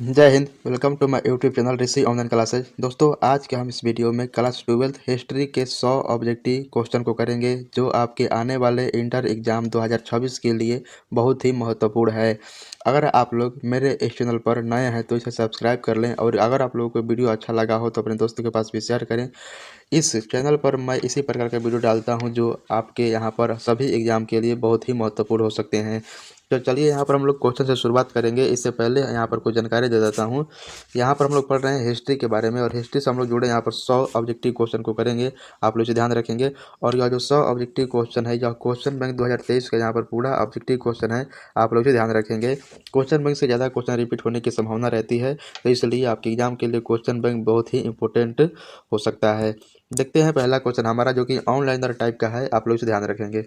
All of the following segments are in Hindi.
जय हिंद। Welcome to my YouTube channel Rishi online classes. दोस्तों, आज के हम इस वीडियो में क्लास 12th हिस्ट्री के 100 ऑब्जेक्टिव क्वेश्चन को करेंगे जो आपके आने वाले इंटर एग्ज़ाम 2026 के लिए बहुत ही महत्वपूर्ण है। अगर आप लोग मेरे इस चैनल पर नए हैं तो इसे सब्सक्राइब कर लें, और अगर आप लोगों को वीडियो अच्छा लगा हो तो अपने दोस्तों के पास भी शेयर करें। इस चैनल पर मैं इसी प्रकार का वीडियो डालता हूं जो आपके यहाँ पर सभी एग्ज़ाम के लिए बहुत ही महत्वपूर्ण हो सकते हैं। तो चलिए यहाँ पर हम लोग क्वेश्चन से शुरुआत करेंगे। इससे पहले यहाँ पर कुछ जानकारी दे देता हूँ। यहाँ पर हम लोग पढ़ रहे हैं हिस्ट्री के बारे में, और हिस्ट्री से हम लोग जुड़े यहाँ पर 100 ऑब्जेक्टिव क्वेश्चन को करेंगे। आप लोग इसे ध्यान रखेंगे। और यह जो 100 ऑब्जेक्टिव क्वेश्चन है, यह क्वेश्चन बैंक 2023 का यहाँ पर पूरा ऑब्जेक्टिव क्वेश्चन है। आप लोग इसे ध्यान रखेंगे। क्वेश्चन बैंक से ज़्यादा क्वेश्चन रिपीट होने की संभावना रहती है, तो इसलिए आपके एग्जाम के लिए क्वेश्चन बैंक बहुत ही इंपॉर्टेंट हो सकता है। देखते हैं पहला क्वेश्चन हमारा, जो कि ऑनलाइनर टाइप का है। आप लोग इसे ध्यान रखेंगे।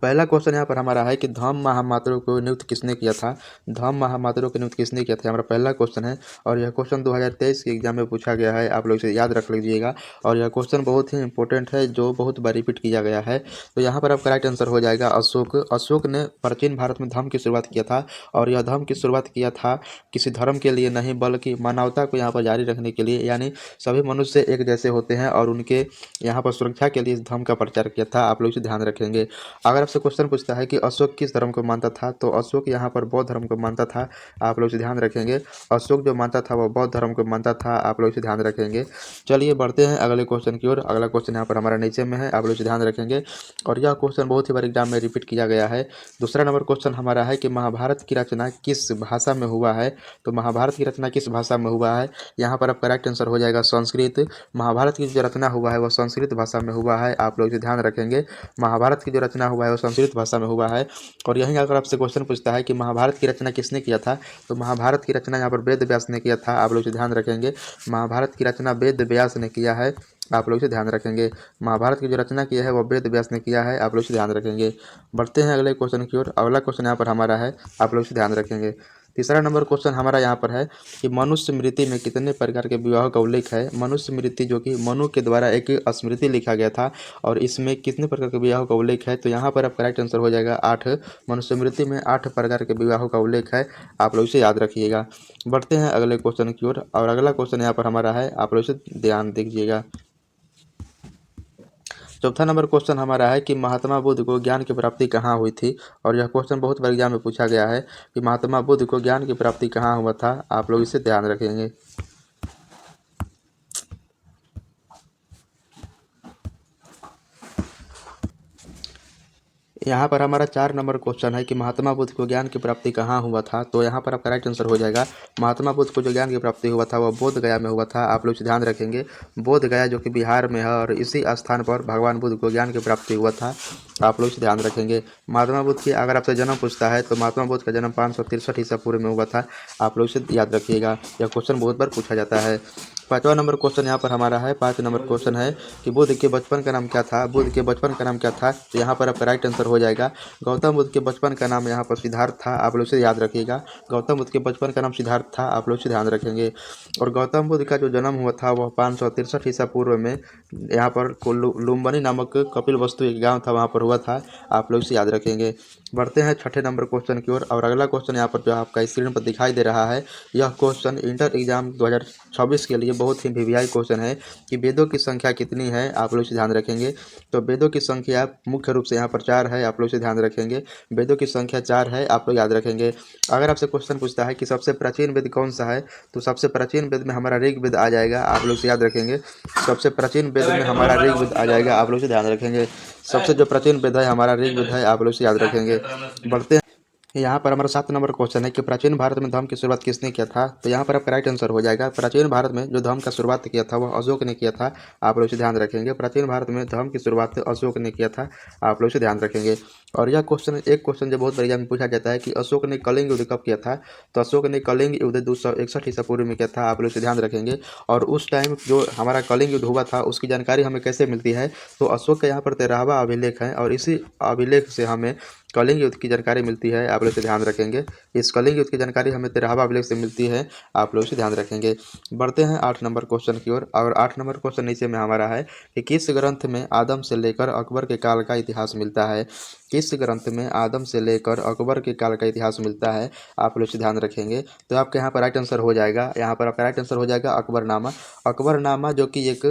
पहला क्वेश्चन यहाँ पर हमारा है कि धम्म महामात्रों को नियुक्त किसने किया था। धम्म महामात्रों को नियुक्त किसने किया था, हमारा पहला क्वेश्चन है। और यह क्वेश्चन 2023 के एग्जाम में पूछा गया है। आप लोग इसे याद रख लीजिएगा। और यह क्वेश्चन बहुत ही इंपॉर्टेंट है, जो बहुत बार रिपीट किया गया है। तो यहाँ पर आपका राइट आंसर हो जाएगा अशोक। अशोक ने प्राचीन भारत में धम्म की शुरुआत किया था। और यह धम्म की शुरुआत किया था किसी धर्म के लिए नहीं, बल्कि मानवता को यहाँ पर जारी रखने के लिए, यानी सभी मनुष्य एक जैसे होते हैं, और उनके यहाँ पर सुरक्षा के लिए इस धम्म का प्रचार किया था। आप लोग इसे ध्यान रखेंगे। अगर आपसे क्वेश्चन पूछता है कि अशोक किस धर्म को मानता था, तो अशोक यहाँ पर बौद्ध धर्म को मानता था। आप लोग इसे ध्यान रखेंगे। अशोक जो मानता था वह बौद्ध धर्म को मानता था। आप लोग इसे ध्यान रखेंगे। चलिए बढ़ते हैं अगले क्वेश्चन की ओर। अगला क्वेश्चन यहाँ पर हमारा नीचे में है। आप लोग इसे ध्यान रखेंगे। और यह क्वेश्चन बहुत ही बार एग्जाम में रिपीट किया गया है। दूसरा नंबर क्वेश्चन हमारा है कि महाभारत की रचना किस भाषा में हुआ है। तो महाभारत की रचना किस भाषा में हुआ है, यहाँ पर आपका राइट आंसर हो जाएगा संस्कृत। महाभारत की जो रचना हुआ है वह संस्कृत भाषा में हुआ है। आप लोग इसे ध्यान रखेंगे। महाभारत की जो रचना हुआ है वह संस्कृत भाषा में हुआ है। और यहीं अगर आपसे क्वेश्चन पूछता है कि महाभारत की रचना किसने किया था, तो महाभारत की रचना यहाँ पर वेद व्यास ने किया था। आप लोग इसे ध्यान रखेंगे। महाभारत की रचना वेद व्यास ने किया है। आप लोग इसे ध्यान रखेंगे। महाभारत की जो रचना किया है वह वेद व्यास ने किया है। आप लोग इसे ध्यान रखेंगे। बढ़ते हैं अगले क्वेश्चन की ओर। अगला क्वेश्चन यहाँ पर हमारा है। आप लोग इसे ध्यान रखेंगे। तीसरा नंबर क्वेश्चन हमारा यहाँ पर है कि मनुष्य स्मृति में कितने प्रकार के विवाह का उल्लेख है। मनुष्य स्मृति जो कि मनु के द्वारा एक स्मृति लिखा गया था, और इसमें कितने प्रकार के विवाहों का उल्लेख है, तो यहाँ पर आपका राइट आंसर हो जाएगा 8। मनुष्य स्मृति में 8 प्रकार के विवाहों का उल्लेख है। आप लोग इसे याद रखिएगा। बढ़ते हैं अगले क्वेश्चन की ओर। और अगला क्वेश्चन यहाँ पर हमारा है। आप लोग इसे ध्यान दीजिएगा। चौथा नंबर क्वेश्चन हमारा है कि महात्मा बुद्ध को ज्ञान की प्राप्ति कहाँ हुई थी। और यह क्वेश्चन बहुत बार एग्जाम में पूछा गया है कि महात्मा बुद्ध को ज्ञान की प्राप्ति कहाँ हुआ था। आप लोग इसे ध्यान रखेंगे। यहाँ पर हमारा 4 नंबर क्वेश्चन है कि महात्मा बुद्ध को ज्ञान की प्राप्ति कहाँ हुआ था। तो यहाँ पर आपका राइट आंसर हो जाएगा महात्मा बुद्ध को जो ज्ञान की प्राप्ति हुआ था वह बोध गया में हुआ था। आप लोग इसे ध्यान रखेंगे। बोध गया जो कि बिहार में है, और इसी स्थान पर भगवान बुद्ध को ज्ञान की प्राप्ति हुआ था। आप लोग इसे ध्यान रखेंगे। महात्मा बुद्ध की अगर आपसे जन्म पूछता है तो महात्मा बुद्ध का जन्म 563 ईसा पूर्व में हुआ था। आप लोग इसे याद रखिएगा। यह क्वेश्चन बहुत बार पूछा जाता है। 5वां नंबर क्वेश्चन यहाँ पर हमारा है। 5 नंबर क्वेश्चन है कि बुद्ध के बचपन का नाम क्या था। बुद्ध के बचपन का नाम क्या था, तो यहाँ पर आपका राइट आंसर हो जाएगा गौतम बुद्ध के बचपन का नाम यहाँ पर सिद्धार्थ था। आप लोग इसे याद रखिएगा। गौतम बुद्ध के बचपन का नाम सिद्धार्थ था। आप लोग इसे ध्यान रखेंगे। और गौतम बुद्ध का जो जन्म हुआ था वह 563 ईसा पूर्व में यहाँ पर लुम्बिनी नामक कपिल वस्तु एक गाँव था, वहाँ पर हुआ था। आप लोग इसे याद रखेंगे। बढ़ते हैं 6ठे नंबर क्वेश्चन की ओर। और अगला क्वेश्चन यहाँ पर जो आपका स्क्रीन पर दिखाई दे रहा है, यह क्वेश्चन इंटर एग्जाम 2026 के लिए बहुत ही वीवीआई क्वेश्चन है कि वेदों की संख्या कितनी है। आप लोग इसे ध्यान रखेंगे। तो वेदों की संख्या मुख्य रूप से यहाँ पर 4 है। आप लोग इसे ध्यान रखेंगे। वेदों की संख्या 4 है। आप लोग याद रखेंगे। अगर आपसे क्वेश्चन पूछता है कि सबसे प्राचीन वेद कौन सा है, तो सबसे प्राचीन वेद में हमारा ऋग्वेद आ जाएगा। आप लोग इसे याद रखेंगे। सबसे प्राचीन वेद में हमारा ऋग्वेद आ जाएगा। आप लोग इसे ध्यान रखेंगे। सबसे जो प्राचीन वेद है हमारा ऋग्वेद है। आप लोग इसे याद रखेंगे। बढ़ते हैं यहाँ पर हमारा 7 नंबर क्वेश्चन है कि प्राचीन भारत में धर्म की शुरुआत किसने किया था। तो यहाँ पर आपका राइट आंसर हो जाएगा प्राचीन भारत में जो धर्म का शुरुआत किया था वह अशोक ने किया था। आप लोग इसे ध्यान रखेंगे। प्राचीन भारत में धर्म की शुरुआत अशोक ने किया था। आप लोग इसे ध्यान रखेंगे। और यह क्वेश्चन एक क्वेश्चन जो बहुत बड़ी एग्जाम में पूछा जाता है कि अशोक ने कलिंग युद्ध कब किया था। तो अशोक ने कलिंग युद्ध 261 ईसा पूर्व में किया था। आप लोग इसे ध्यान रखेंगे। और उस टाइम जो हमारा कलिंग युद्ध हुआ था उसकी जानकारी हमें कैसे मिलती है, तो अशोक का यहाँ पर 13वां अभिलेख है, और इसी अभिलेख से हमें कलिंग युद्ध की जानकारी मिलती है। आप लोग इसे ध्यान रखेंगे। इस कलिंग युद्ध की जानकारी हमें 13वां अभिलेख से मिलती है। आप लोग इसे ध्यान रखेंगे। बढ़ते हैं 8 नंबर क्वेश्चन की ओर। और 8 नंबर क्वेश्चन नीचे में हमारा है कि किस ग्रंथ में आदम से लेकर अकबर के काल का इतिहास मिलता है। किस ग्रंथ में आदम से लेकर अकबर के काल का इतिहास मिलता है, आप लोग इसे ध्यान रखेंगे। तो आपके यहाँ पर राइट आंसर हो जाएगा, यहाँ पर आपका राइट आंसर हो जाएगा अकबरनामा। अकबरनामा जो कि एक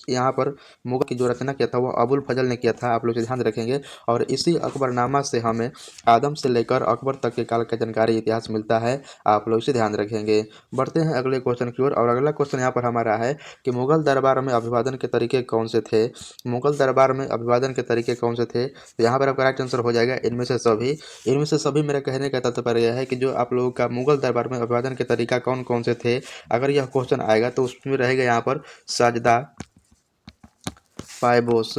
यहाँ पर मुगल की जो रचना किया था वह अबुल फजल ने किया था, आप लोग इसे ध्यान रखेंगे। और इसी अकबरनामा से हमें आदम से लेकर अकबर तक के काल का जानकारी इतिहास मिलता है, आप लोग इसे ध्यान रखेंगे। बढ़ते हैं अगले क्वेश्चन की ओर, और अगला क्वेश्चन यहाँ पर हमारा है कि मुगल दरबार में अभिवादन के तरीके कौन से थे। मुगल दरबार में अभिवादन के तरीके कौन से थे, तो यहाँ पर आपका राइट आंसर हो जाएगा इनमें से सभी। इनमें से सभी मेरा कहने का तात्पर्य यह है कि जो आप लोगों का मुगल दरबार में अभिवादन के तरीका कौन कौन से थे, अगर यह क्वेश्चन आएगा तो उसमें रहेगा यहाँ पर साजदा, पायबोस,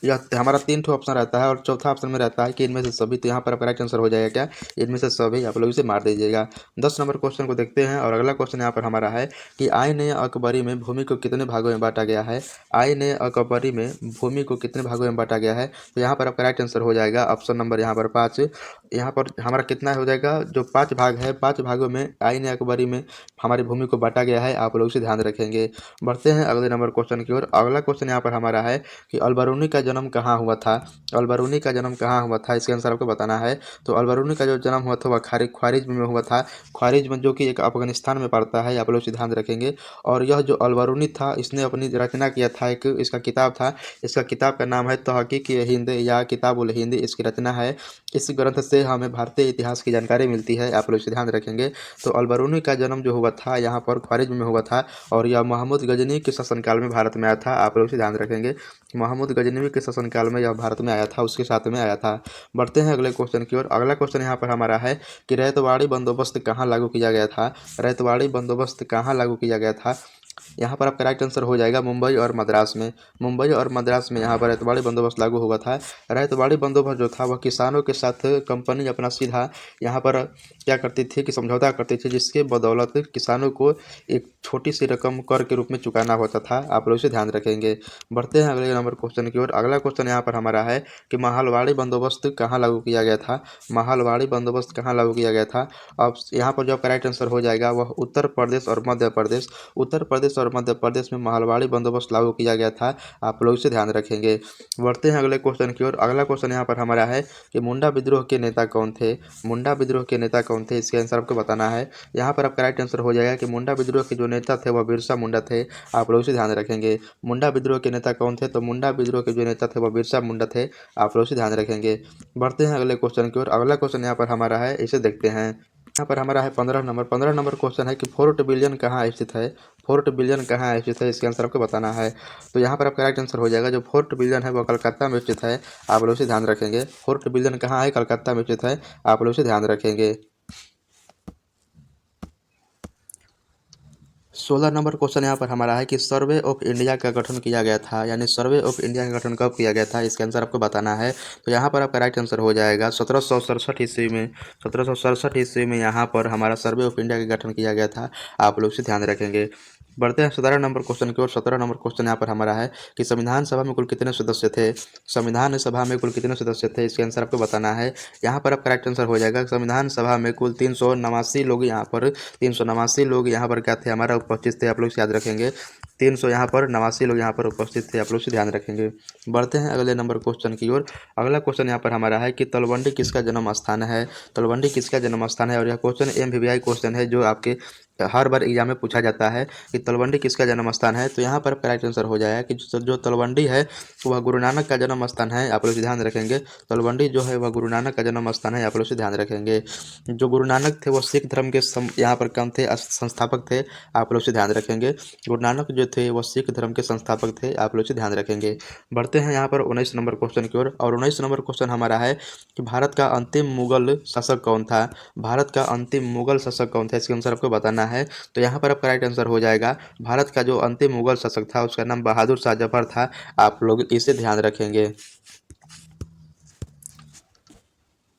यह हमारा 3 ठो ऑप्शन रहता है और चौथा ऑप्शन में रहता है कि इनमें से सभी। तो यहाँ पर आपका राइट आंसर हो जाएगा क्या, इनमें से सभी, आप लोग इसे मार दीजिएगा। 10 नंबर क्वेश्चन को देखते हैं, और अगला क्वेश्चन यहाँ पर हमारा है कि आईन अकबरी में भूमि को कितने भागों में बांटा गया है। आईन अकबरी में भूमि को कितने भागों में बांटा गया है, तो यहाँ पर आपका राइट आंसर हो जाएगा ऑप्शन नंबर यहाँ पर 5। यहाँ पर हमारा कितना हो जाएगा, जो 5 भाग है, 5 भागों में आईन अकबरी में हमारी भूमि को बांटा गया है, आप लोग इसे ध्यान रखेंगे। बढ़ते हैं अगले नंबर क्वेश्चन की ओर। अगला क्वेश्चन यहाँ पर हमारा है कि अलबरूनी का जन्म कहाँ हुआ था। अलबरूनी का जन्म कहाँ हुआ था, इसके आंसर आपको बताना है। तो अलबरूनी का जो जन्म हुआ था वह ख्वारिज्म में हुआ था। ख्वारिज्म जो कि एक अफगानिस्तान में पड़ता है, आप लोग इसे ध्यान रखेंगे। और यह जो अलबरूनी था इसने अपनी रचना किया था, एक इसका किताब था। इसका किताब का नाम है तहकीक हिंद या किताब उल हिंद, इसकी रचना है। इस ग्रंथ से हमें भारतीय इतिहास की जानकारी मिलती है, आप लोग इसे ध्यान रखेंगे। तो अलबरूनी का जन्म जो हुआ था यहाँ पर ख्वारिज्म में हुआ था, और यह मोहम्मद गजनी के शासनकाल में भारत में आया था, आप लोग इसे ध्यान रखेंगे। मोहम्मद गजनवी के शासनकाल में यह भारत में आया था, उसके साथ में आया था। बढ़ते हैं अगले क्वेश्चन की ओर। अगला क्वेश्चन यहाँ पर हमारा है कि रैयतवाड़ी बंदोबस्त कहाँ लागू किया गया था। रैयतवाड़ी बंदोबस्त कहाँ लागू किया गया था, यहाँ पर आपका राइट आंसर हो जाएगा मुंबई और मद्रास में। मुंबई और मद्रास में यहाँ पर रैयतवाड़ी बंदोबस्त लागू हुआ था। रैयतवाड़ी बंदोबस्त जो था वह किसानों के साथ कंपनी अपना सीधा यहाँ पर क्या करती थी कि समझौता करती थी, जिसके बदौलत किसानों को एक छोटी सी रकम कर के रूप में चुकाना होता था, आप लोग इसे ध्यान रखेंगे। बढ़ते हैं अगले नंबर क्वेश्चन की ओर। अगला क्वेश्चन यहाँ पर हमारा है कि महलवाड़ी बंदोबस्त कहाँ लागू किया गया था। महलवाड़ी बंदोबस्त कहाँ लागू किया गया था, अब यहाँ पर जो आपका राइट आंसर हो जाएगा वह उत्तर प्रदेश और मध्य प्रदेश। उत्तर प्रदेश और मध्य प्रदेश में महलवाड़ी बंदोबस्त लागू किया गया था, आप लोग इसे ध्यान रखेंगे। बढ़ते हैं अगले क्वेश्चन की ओर। अगला क्वेश्चन यहाँ पर हमारा है कि मुंडा विद्रोह के नेता कौन थे। मुंडा विद्रोह के नेता कौन थे, इसके आंसर आपको बताना है। यहाँ पर आपका राइट आंसर हो जाएगा कि मुंडा विद्रोह के जो नेता थे वह बिरसा मुंडा थे, आप लोग इसे ध्यान रखेंगे। मुंडा विद्रोह के नेता कौन थे, तो मुंडा विद्रोह के जो नेता थे वह बिरसा मुंडा थे, आप लोग इसे ध्यान रखेंगे। बढ़ते हैं अगले क्वेश्चन की ओर। अगला क्वेश्चन यहाँ पर हमारा है, इसे देखते हैं। यहाँ पर हमारा है 15 नंबर क्वेश्चन है कि फोर्ट विलियम कहाँ स्थित है। फोर्ट विलियम कहाँ स्थित है, इसके आंसर आपको बताना है। तो यहाँ पर आपका राइट आंसर हो जाएगा, जो फोर्ट विलियम है वो कलकत्ता में स्थित है, आप लोग इसे ध्यान रखेंगे। फोर्ट विलियम कहाँ है, कलकत्ता में स्थित है, आप लोग इसे ध्यान रखेंगे। 16 नंबर क्वेश्चन यहाँ पर हमारा है कि सर्वे ऑफ इंडिया का गठन किया गया था, यानी सर्वे ऑफ इंडिया का गठन कब किया गया था, इसके आंसर आपको बताना है। तो यहाँ पर आपका राइट आंसर हो जाएगा 1767 ईस्वी में। 1767 ईस्वी में यहाँ पर हमारा सर्वे ऑफ इंडिया का गठन किया गया था, आप लोग इसे ध्यान रखेंगे। बढ़ते हैं 17 नंबर क्वेश्चन की ओर। 17 नंबर क्वेश्चन यहाँ पर हमारा है कि संविधान सभा में कुल कितने सदस्य थे। संविधान सभा में कुल कितने सदस्य थे, इसके आंसर आपको बताना है। यहाँ पर आपका राइट आंसर हो जाएगा संविधान सभा में कुल 389 लोग यहाँ पर 389 लोग यहाँ पर क्या थे, हमारा उपस्थित थे, आप लोग याद रखेंगे। 300 यहाँ पर 89 लोग यहाँ पर उपस्थित थे, आप लोग से ध्यान रखेंगे। बढ़ते हैं अगले नंबर क्वेश्चन की ओर। अगला क्वेश्चन यहाँ पर हमारा है कि तलवंडी किसका जन्म स्थान है। तलवंडी किसका जन्म स्थान है, और यह क्वेश्चन MVVI क्वेश्चन है जो आपके हर बार एग्जाम में पूछा जाता है कि तलवंडी किसका जन्म स्थान है। तो यहाँ पर आपका राइट आंसर हो जाएगा कि जो तलवंडी है वह गुरु नानक का जन्म स्थान है, आप लोग ध्यान रखेंगे। तलवंडी जो है वह गुरु नानक का जन्म स्थान है, आप लोग ध्यान रखेंगे। जो गुरु नानक थे वो सिख धर्म के यहाँ पर कम थे, संस्थापक थे, आप लोग से ध्यान रखेंगे। गुरु नानक जो थे वो सिख धर्म के संस्थापक थे, आप लोग से ध्यान रखेंगे। बढ़ते हैं यहाँ पर 19 नंबर क्वेश्चन की ओर। और 19 नंबर क्वेश्चन हमारा है कि भारत का अंतिम मुगल शासक कौन था। भारत का अंतिम मुगल शासक कौन था, इसके आंसर आपको बताना है। तो यहाँ पर आपका राइट आंसर हो जाएगा भारत का जो अंतिम मुगल शासक था उसका नाम बहादुर शाह जफर था, आप लोग इसे ध्यान रखेंगे।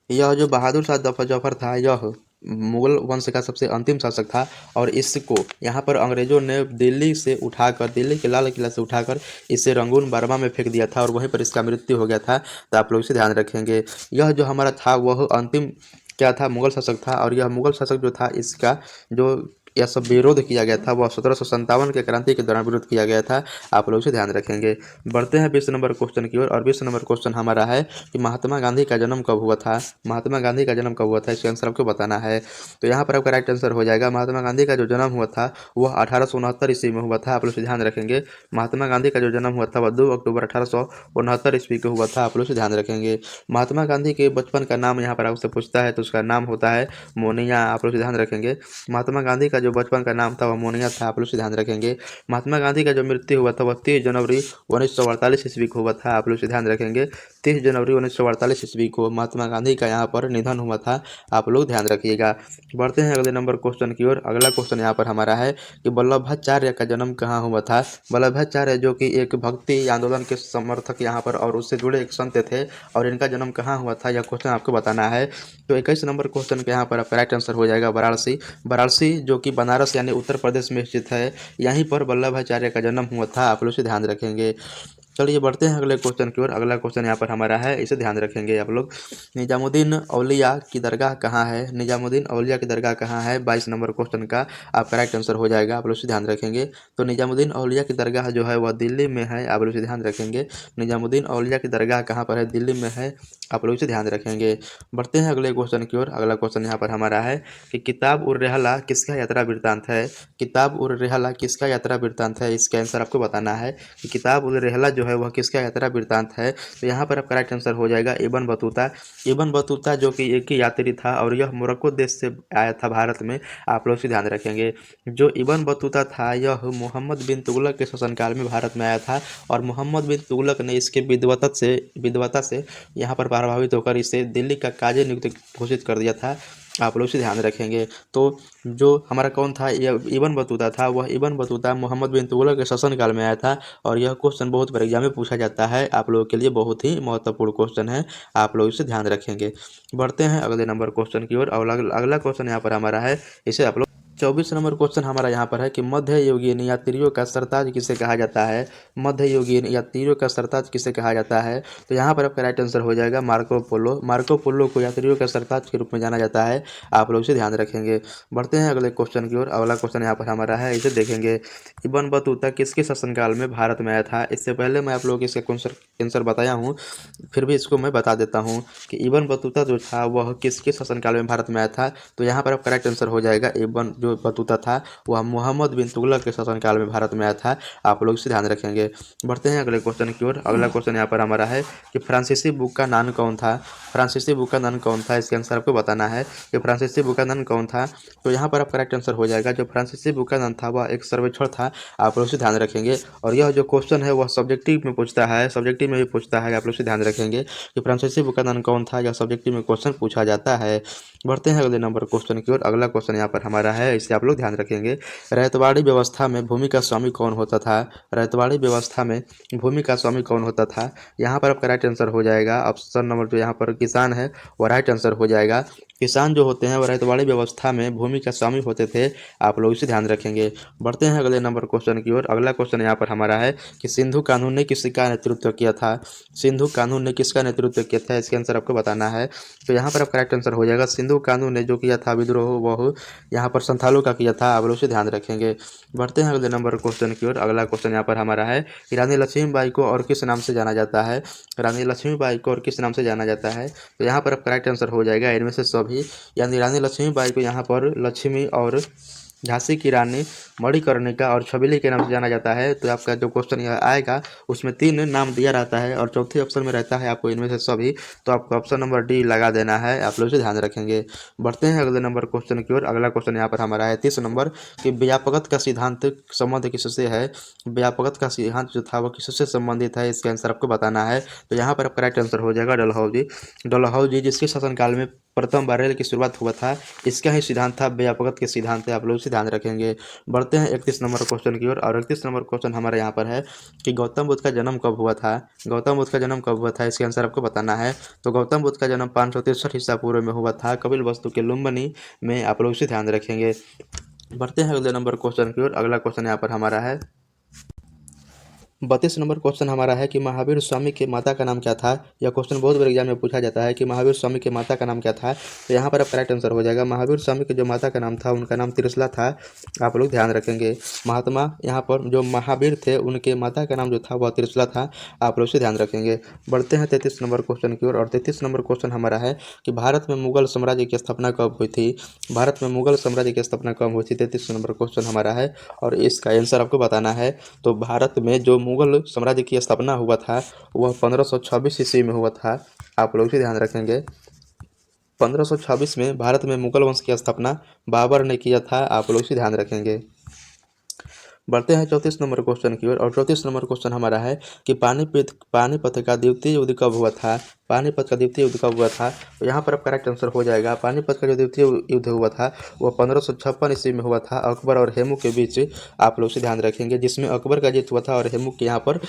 यह जो बहादुर शाह जफर था यह मुगल वंश का सबसे अंतिम शासक था, और इसको यहाँ पर अंग्रेजों ने दिल्ली से उठाकर, दिल्ली के लाल किला से उठाकर इसे रंगून बर्मा में फेंक दिया था, और वहीं पर इसका मृत्यु हो गया था, तो आप लोग इसे ध्यान रखेंगे। यह जो हमारा था वह अंतिम क्या था, मुगल शासक था। और यह मुगल शासक जो था इसका जो यह सब विरोध किया गया था वह 1757 के क्रांति के दौरान विरोध किया गया था। आप लोग इसे ध्यान रखेंगे। बढ़ते हैं 20 नंबर क्वेश्चन की ओर, और 20 नंबर क्वेश्चन हमारा है कि महात्मा गांधी का जन्म कब हुआ था। महात्मा गांधी का जन्म कब हुआ था, इसका आंसर आपको बताना है। तो यहाँ पर आपका राइट आंसर हो जाएगा, महात्मा गांधी का जो जन्म हुआ था वह 1869 ईस्वी में हुआ था। आप लोग इसे ध्यान रखेंगे। महात्मा गांधी का जो जन्म हुआ था वह 2 अक्टूबर 1869 ईस्वी को हुआ था। आप लोग इसे ध्यान रखेंगे। महात्मा गांधी के बचपन का नाम यहाँ पर आपसे पूछता है तो उसका नाम होता है मोनिया। आप लोग इसे ध्यान रखेंगे। महात्मा गांधी का जो बचपन का नाम था वह मोनिया था। आप लोग इसे ध्यान रखेंगे। महात्मा गांधी का जो मृत्यु हुआ था वह 30 जनवरी 1948 ईस्वी को हुआ था। आप लोग इसे ध्यान रखेंगे। 30 जनवरी 1948 ईस्वी को महात्मा गांधी का यहाँ पर निधन हुआ था। आप लोग ध्यान रखिएगा। बढ़ते हैं अगले नंबर क्वेश्चन की ओर। अगला क्वेश्चन यहाँ पर हमारा है कि वल्लभाचार्य का जन्म कहाँ हुआ था। वल्लभाचार्य जो कि एक भक्ति आंदोलन के समर्थक यहाँ पर और उससे जुड़े एक संत थे, और इनका जन्म कहाँ हुआ था यह क्वेश्चन आपको बताना है। तो 21 नंबर क्वेश्चन के यहाँ पर आपका राइट आंसर हो जाएगा वाराणसी। वाराणसी जो कि बनारस यानी उत्तर प्रदेश में स्थित है, यहीं पर वल्लभाचार्य का जन्म हुआ था। आप लोग इसे ध्यान रखेंगे। चलिए बढ़ते हैं अगले क्वेश्चन की ओर। अगला क्वेश्चन यहाँ पर हमारा है, इसे ध्यान रखेंगे आप लोग। निजामुद्दीन औलिया की दरगाह कहाँ है। निजामुद्दीन औलिया की दरगाह कहाँ है, 22 नंबर क्वेश्चन का आपका राइट आंसर हो जाएगा। आप लोग इसे ध्यान रखेंगे। तो निजामुद्दीन औलिया की दरगाह जो है वह दिल्ली में है। आप लोग इसे ध्यान रखेंगे। निजामुद्दीन औलिया की दरगाह कहाँ पर है, दिल्ली में है। आप लोग इसे ध्यान रखेंगे। बढ़ते हैं अगले क्वेश्चन की ओर। अगला क्वेश्चन यहाँ पर हमारा है कि किताब उर रेहला किसका यात्रा वृत्तांत है। किताब उर रेहला किसका यात्रा वृत्तांत है, इसका आंसर आपको बताना है कि किताब उर रेहला जो है वह किसका यात्रा वृत्तांत है। तो यहाँ पर आपका राइट आंसर हो जाएगा इब्न बतूता। इब्न बतूता जो कि एक ही यात्री था और यह मोरक्को देश से आया था भारत में। आप लोग इसे ध्यान रखेंगे। जो इब्न बतूता था यह मोहम्मद बिन तुगलक के शासनकाल में भारत में आया था, और मोहम्मद बिन तुगलक ने इसके विद्वता से यहाँ पर प्रभावित होकर इसे दिल्ली का काजी नियुक्त घोषित कर दिया था। आप लोग इसे ध्यान रखेंगे। तो जो हमारा कौन था, यह इब्न बतूता था, वह इब्न बतूता मोहम्मद बिन तुगलक के शासनकाल में आया था। और यह क्वेश्चन बहुत बार एग्जाम में पूछा जाता है। आप लोगों के लिए बहुत ही महत्वपूर्ण क्वेश्चन है। आप लोग इसे ध्यान रखेंगे। बढ़ते हैं अगले नंबर क्वेश्चन की ओर। अगला क्वेश्चन यहाँ पर हमारा है, इसे आप लोग 24 नंबर क्वेश्चन हमारा यहाँ पर है कि मध्ययुगीन यात्रियों का सरताज किसे कहा जाता है। मध्ययुगीन यात्रियों का सरताज किसे कहा जाता है। तो यहाँ पर आपका राइट आंसर हो जाएगा मार्को पोलो। मार्को पोलो को यात्रियों का सरताज के रूप में जाना जाता है। आप लोग इसे ध्यान रखेंगे। बढ़ते हैं अगले क्वेश्चन की ओर। अगला क्वेश्चन यहाँ पर हमारा है, इसे देखेंगे। इब्न बतूता किसके शासनकाल में भारत में आया था। इससे पहले मैं आप लोगों को इसका आंसर बताया हूँ, फिर भी इसको मैं बता देता हूँ कि इब्न बतूता जो था वह किसके शासनकाल में भारत में आया था। तो यहाँ पर आपका राइट आंसर हो जाएगा इब्न जो बतूता था वह मोहम्मद बिन तुगलक के शासनकाल में भारत में आया था। आप लोग इसे ध्यान रखेंगे। बढ़ते हैं अगले क्वेश्चन की ओर। अगला क्वेश्चन यहाँ पर हमारा है कि फ्रांसीसी बुक का नाम कौन था। फ्रांसीसी बुक का नाम कौन था, इसके आंसर आपको बताना है कि फ्रांसीसी बुक का नाम कौन था। तो यहाँ पर आपका राइट आंसर हो जाएगा, जो फ्रांसीसी बुक का नाम था वह एक सर्वेक्षण था। आप लोग इसे ध्यान रखेंगे। और यह जो क्वेश्चन है वह सब्जेक्टिव में पूछता है, सब्जेक्टिव में भी पूछता है। आप लोग इसे ध्यान रखेंगे कि फ्रांसीसी बुक का नाम कौन था, यह सब्जेक्टिव में क्वेश्चन पूछा जाता है। बढ़ते हैं अगले नंबर क्वेश्चन की ओर। अगला क्वेश्चन यहाँ पर हमारा है, इसे आप लोग ध्यान रखेंगे। रैयतवाड़ी व्यवस्था में भूमि का स्वामी कौन होता था। रैयतवाड़ी व्यवस्था में भूमि का स्वामी कौन होता था। यहाँ पर आपका राइट आंसर हो जाएगा ऑप्शन नंबर जो यहाँ पर किसान है वह राइट आंसर हो जाएगा। किसान जो होते हैं वह रैयतवाड़ी व्यवस्था में भूमि का स्वामी होते थे। आप लोग इसे ध्यान रखेंगे। बढ़ते हैं अगले नंबर क्वेश्चन की ओर। अगला क्वेश्चन यहाँ पर हमारा है कि सिंधु कानून ने किसका नेतृत्व किया था। सिंधु कानून ने किसका नेतृत्व किया था, इसके आंसर आपको बताना है। तो यहाँ पर आपका राइट आंसर हो जाएगा सिंधु कानून ने जो किया था विद्रोह वह यहाँ पर संथालों का किया था। आप लोग इसे ध्यान रखेंगे। बढ़ते हैं अगले नंबर क्वेश्चन की ओर। अगला क्वेश्चन यहाँ पर हमारा है कि रानी लक्ष्मीबाई को और किस नाम से जाना जाता है। रानी लक्ष्मीबाई को और किस नाम से जाना जाता है। तो यहाँ पर आपका राइट आंसर हो जाएगा इनमें से सभी। यानी रानी लक्ष्मीबाई को यहाँ पर लक्ष्मी और झांसी की रानी, मणिकर्णिका और छबीली के नाम से जाना जाता है। तो आपका जो क्वेश्चन यह आएगा उसमें 3 नाम दिया रहता है और चौथे ऑप्शन में रहता है आपको इनमें से सभी। तो आपको ऑप्शन नंबर डी लगा देना है। आप लोग इसे ध्यान रखेंगे। बढ़ते हैं अगले नंबर क्वेश्चन की ओर। अगला क्वेश्चन यहाँ पर हमारा है 30 नंबर कि व्यापकता का सिद्धांत संबंध किससे है। व्यापकता का सिद्धांत जो था वो किससे संबंधित है, इसके आंसर आपको बताना है। तो यहाँ पर आपका राइट आंसर हो जाएगा डलहौजी। डलहौजी जिसके शासनकाल में प्रथम बार रेल की शुरुआत हुआ था, इसका ही सिद्धांत था व्यापकता के सिद्धांत है। आप लोग इसे ध्यान रखेंगे। बढ़ते हैं 31 नंबर क्वेश्चन की ओर। और 31 नंबर क्वेश्चन हमारे यहाँ पर है कि गौतम बुद्ध का जन्म कब हुआ था। गौतम बुद्ध का जन्म कब हुआ था, इसके आंसर आपको बताना है। तो गौतम बुद्ध का जन्म 563 ईसा पूर्व में हुआ था, कपिल वस्तु के लुम्बिनी में। आप लोग इसे ध्यान रखेंगे। बढ़ते हैं अगले नंबर क्वेश्चन की ओर। अगला क्वेश्चन यहाँ पर हमारा है 32 नंबर क्वेश्चन हमारा है कि महावीर स्वामी के माता का नाम क्या था। यह क्वेश्चन बहुत बार एग्जाम में पूछा जाता है कि महावीर स्वामी के माता का नाम क्या था। तो यहाँ पर अब करेक्ट आंसर हो जाएगा महावीर स्वामी के जो माता का नाम था उनका नाम त्रिशला था। आप लोग ध्यान रखेंगे। महात्मा यहाँ पर जो महावीर थे उनके माता का नाम जो था वह त्रिशला था। आप लोग से ध्यान रखेंगे। बढ़ते हैं 33 नंबर क्वेश्चन की ओर। और 33 नंबर क्वेश्चन हमारा है कि भारत में मुगल साम्राज्य की स्थापना कब हुई थी। भारत में मुगल साम्राज्य की स्थापना कब हुई थी, 33 नंबर क्वेश्चन हमारा है और इसका आंसर आपको बताना है। तो भारत में जो मुगल साम्राज्य की स्थापना हुआ था वह 1526 ईस्वी में हुआ था। आप लोग भी ध्यान रखेंगे। 1526 में भारत में मुगल वंश की स्थापना बाबर ने किया था। आप लोग भी ध्यान रखेंगे। बढ़ते हैं 34 नंबर क्वेश्चन की ओर। और 34 नंबर क्वेश्चन हमारा है कि पानीपत का द्वितीय युद्ध कब हुआ था। पानीपत का द्वितीय युद्ध कब हुआ था। तो यहाँ पर अब करेक्ट आंसर हो जाएगा। पानीपत का जो द्वितीय युद्ध हुआ था वह 1556 ईस्वी में हुआ था, अकबर और हेमू के बीच। आप लोग से ध्यान रखेंगे, जिसमें अकबर का जीत हुआ था और हेमू के यहाँ पर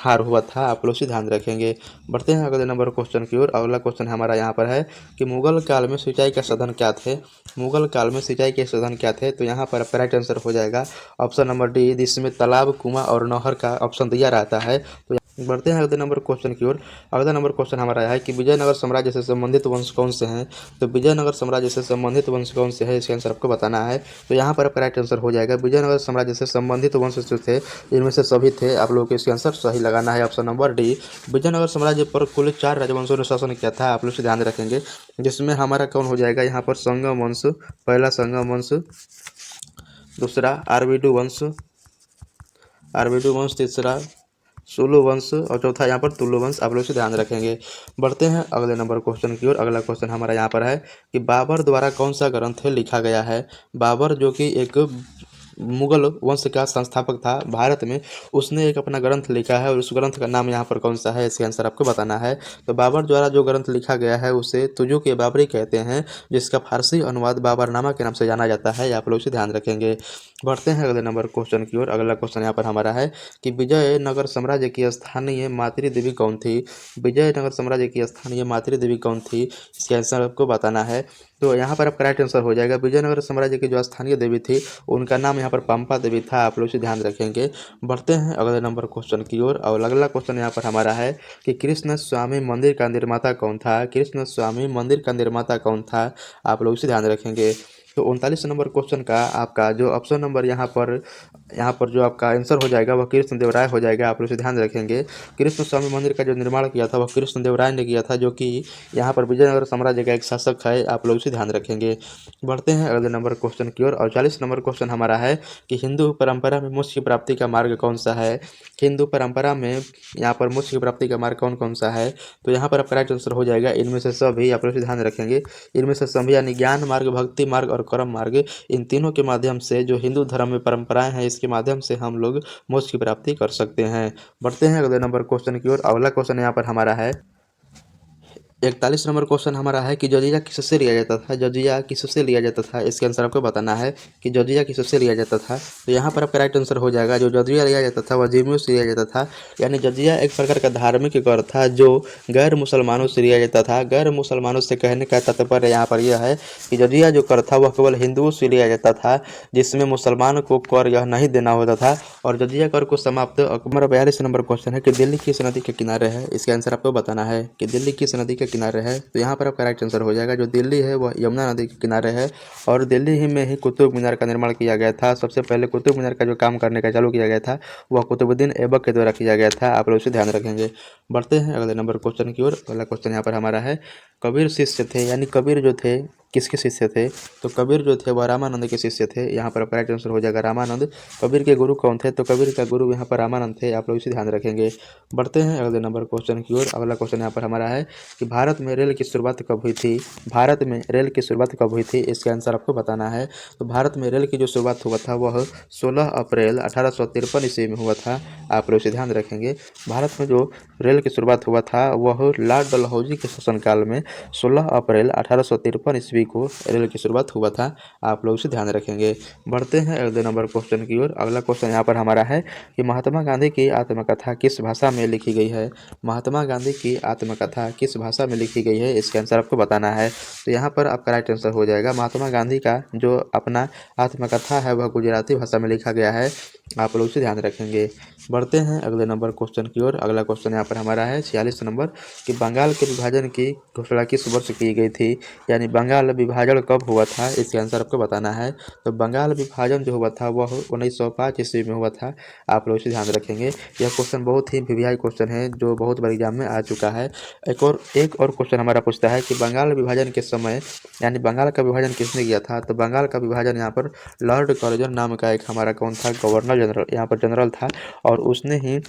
हार हुआ था। आप लोग से ध्यान रखेंगे। बढ़ते हैं अगले नंबर क्वेश्चन की ओर। अगला क्वेश्चन हमारा यहाँ पर है कि मुगल काल में सिंचाई के साधन क्या थे। मुगल काल में सिंचाई के साधन क्या थे। तो यहाँ पर करेक्ट आंसर हो जाएगा ऑप्शन नंबर डी, जिसमें तालाब, कुआं और नहर का ऑप्शन दिया रहता है। तो बढ़ते हैं अगले नंबर क्वेश्चन की ओर। अगला नंबर क्वेश्चन हमारा है कि विजयनगर साम्राज्य से संबंधित वंश कौन से हैं। तो विजयनगर साम्राज्य से संबंधित वंश कौन से हैं, इसका आंसर आपको बताना है। तो यहाँ पर करेक्ट आंसर हो जाएगा विजयनगर साम्राज्य से संबंधित वंश जो थे इनमें से सभी थे। आप लोगों को इसका आंसर सही लगाना है, ऑप्शन नंबर डी। विजयनगर साम्राज्य पर कुल 4 राजवंशों ने शासन किया था। आप लोग से ध्यान रखेंगे, जिसमें हमारा कौन हो जाएगा यहाँ पर संगम वंश, पहला संगम वंश, दूसरा आरवीडू वंश, तीसरा सुलु वंश और चौथा यहाँ पर तुलु वंश। आप लोग से ध्यान रखेंगे। बढ़ते हैं अगले नंबर क्वेश्चन की ओर। अगला क्वेश्चन हमारा यहाँ पर है कि बाबर द्वारा कौन सा ग्रंथ लिखा गया है। बाबर जो कि एक मुगल वंश का संस्थापक था भारत में, उसने एक अपना ग्रंथ लिखा है और उस ग्रंथ का नाम यहाँ पर कौन सा है, इसका आंसर आपको बताना है। तो बाबर द्वारा जो ग्रंथ लिखा गया है उसे तुजुक ए बाबरी कहते हैं, जिसका फारसी अनुवाद बाबरनामा के नाम से जाना जाता है। आप लोग इसे ध्यान रखेंगे। बढ़ते हैं अगले नंबर क्वेश्चन की ओर। अगला क्वेश्चन यहाँ पर हमारा है कि विजयनगर साम्राज्य की स्थानीय मातृ देवी कौन थी। विजयनगर साम्राज्य की स्थानीय मातृ देवी कौन थी, इसका आंसर आपको बताना है। तो यहाँ पर अब करेक्ट आंसर हो जाएगा विजयनगर साम्राज्य की जो स्थानीय देवी थी उनका नाम यहाँ पर पंपा देवी था। आप लोग इसे ध्यान रखेंगे। बढ़ते हैं अगले नंबर क्वेश्चन की ओर। और अगला क्वेश्चन यहाँ पर हमारा है कि कृष्ण स्वामी मंदिर का निर्माता कौन था। कृष्ण स्वामी मंदिर का निर्माता कौन था, आप लोग इसे ध्यान रखेंगे। तो 39 नंबर क्वेश्चन का आपका जो ऑप्शन नंबर यहाँ पर जो आपका आंसर हो जाएगा वह कृष्णदेवराय हो जाएगा। आप लोग इसे ध्यान रखेंगे। कृष्ण स्वामी मंदिर का जो निर्माण किया था वह कृष्णदेवराय ने किया था, जो कि यहाँ पर विजयनगर साम्राज्य का एक शासक है। आप लोग इसे ध्यान रखेंगे। बढ़ते हैं अगले नंबर क्वेश्चन की ओर। और 40 नंबर क्वेश्चन हमारा है कि हिंदू परंपरा में मोक्ष की प्राप्ति का मार्ग कौन सा है। हिंदू परंपरा में यहाँ पर मोक्ष की प्राप्ति का मार्ग कौन कौन सा है। तो यहाँ पर करेक्ट आंसर हो जाएगा इनमें से सभी। आप लोग इसे ध्यान रखेंगे। इनमें से सभी यानी ज्ञान मार्ग, भक्ति मार्ग और कर्म मार्ग, इन तीनों के माध्यम से जो हिंदू धर्म में परंपराएं हैं इसके माध्यम से हम लोग मोक्ष की प्राप्ति कर सकते हैं। बढ़ते हैं अगले नंबर क्वेश्चन की ओर। अगला क्वेश्चन यहाँ पर हमारा है 41 नंबर क्वेश्चन हमारा है कि जजिया किससे लिया जाता था। जजिया किससे लिया जाता था, इसके आंसर आपको बताना है कि जजिया किससे लिया जाता था। तो यहाँ पर आपका राइट आंसर हो जाएगा जो जजिया लिया जाता था वह जिम्मियों से लिया जाता था। यानी जजिया एक प्रकार का धार्मिक कर था जो गैर मुसलमानों से लिया जाता था। गैर मुसलमानों से कहने का तात्पर्य यहाँ पर यह है कि जजिया जो कर था वह केवल हिंदुओं से लिया जाता था, जिसमें मुसलमान को कर यह नहीं देना होता था। और जजिया कर को समाप्त अकबर 42 नंबर क्वेश्चन है कि दिल्ली किस नदी के किनारे है। इसका आंसर आपको बताना है कि दिल्ली किस नदी के किनारे है। तो यहाँ पर आपका राइट आंसर हो जाएगा जो दिल्ली है वह यमुना नदी के किनारे है। और दिल्ली ही में ही कुतुब मीनार का निर्माण किया गया था। सबसे पहले कुतुब मीनार का जो काम करने का चालू किया गया था वह कुतुबुद्दीन ऐबक के द्वारा किया गया था। आप लोग इसे ध्यान रखेंगे। बढ़ते हैं अगले नंबर क्वेश्चन की ओर। अगला क्वेश्चन यहाँ पर हमारा है कबीर शिष्य थे, यानी कबीर जो थे किसके शिष्य थे। तो कबीर जो थे वह रामानंद के शिष्य थे। यहाँ पर करेक्ट आंसर हो जाएगा रामानंद। कबीर के गुरु कौन थे। तो कबीर का गुरु यहाँ पर रामानंद थे। आप लोग इसे ध्यान रखेंगे। बढ़ते हैं अगले नंबर क्वेश्चन की ओर। अगला क्वेश्चन यहाँ पर हमारा है कि भारत में रेल की शुरुआत कब हुई थी। भारत में रेल की शुरुआत कब हुई थी, इसका आंसर आपको बताना है। तो भारत में रेल की जो शुरुआत हुआ था वह 16 अप्रैल 1853 ईस्वी में हुआ था। आप लोग इसे ध्यान रखेंगे। भारत में जो रेल की शुरुआत हुआ था वह लॉर्ड डलहौजी के शासनकाल में 16 अप्रैल 1853 ईस्वी को रेल की शुरुआत हुआ था। आप लोग इसे ध्यान रखेंगे। बढ़ते हैं अगले नंबर क्वेश्चन की ओर। अगला क्वेश्चन यहाँ पर हमारा है कि महात्मा गांधी की आत्मकथा किस भाषा में लिखी गई है। महात्मा गांधी की आत्मकथा किस भाषा में लिखी गई है, इसका आंसर आपको बताना है। तो यहाँ पर आपका राइट आंसर हो जाएगा महात्मा गांधी का जो अपना आत्मकथा है वह गुजराती भाषा में लिखा गया है। आप लोग इसे ध्यान रखेंगे। बढ़ते हैं अगले नंबर क्वेश्चन की ओर। अगला क्वेश्चन यहाँ पर हमारा है 46 नंबर कि बंगाल के विभाजन की घोषणा किस वर्ष की गई थी, यानी बंगाल विभाजन कब हुआ था, इसके आंसर आपको बताना है। तो बंगाल विभाजन जो हुआ था वह 1905 ईस्वी में हुआ था। आप लोग इसे ध्यान रखेंगे। यह क्वेश्चन बहुत ही वीवीआई क्वेश्चन है जो बहुत बार एग्जाम में आ चुका है। एक और क्वेश्चन हमारा पूछता है कि बंगाल विभाजन के समय, यानी बंगाल का विभाजन किसने किया था। तो बंगाल का विभाजन यहाँ पर लॉर्ड कर्जन नाम का एक हमारा कौन था, गवर्नर जनरल, यहाँ पर जनरल था, और उसने ही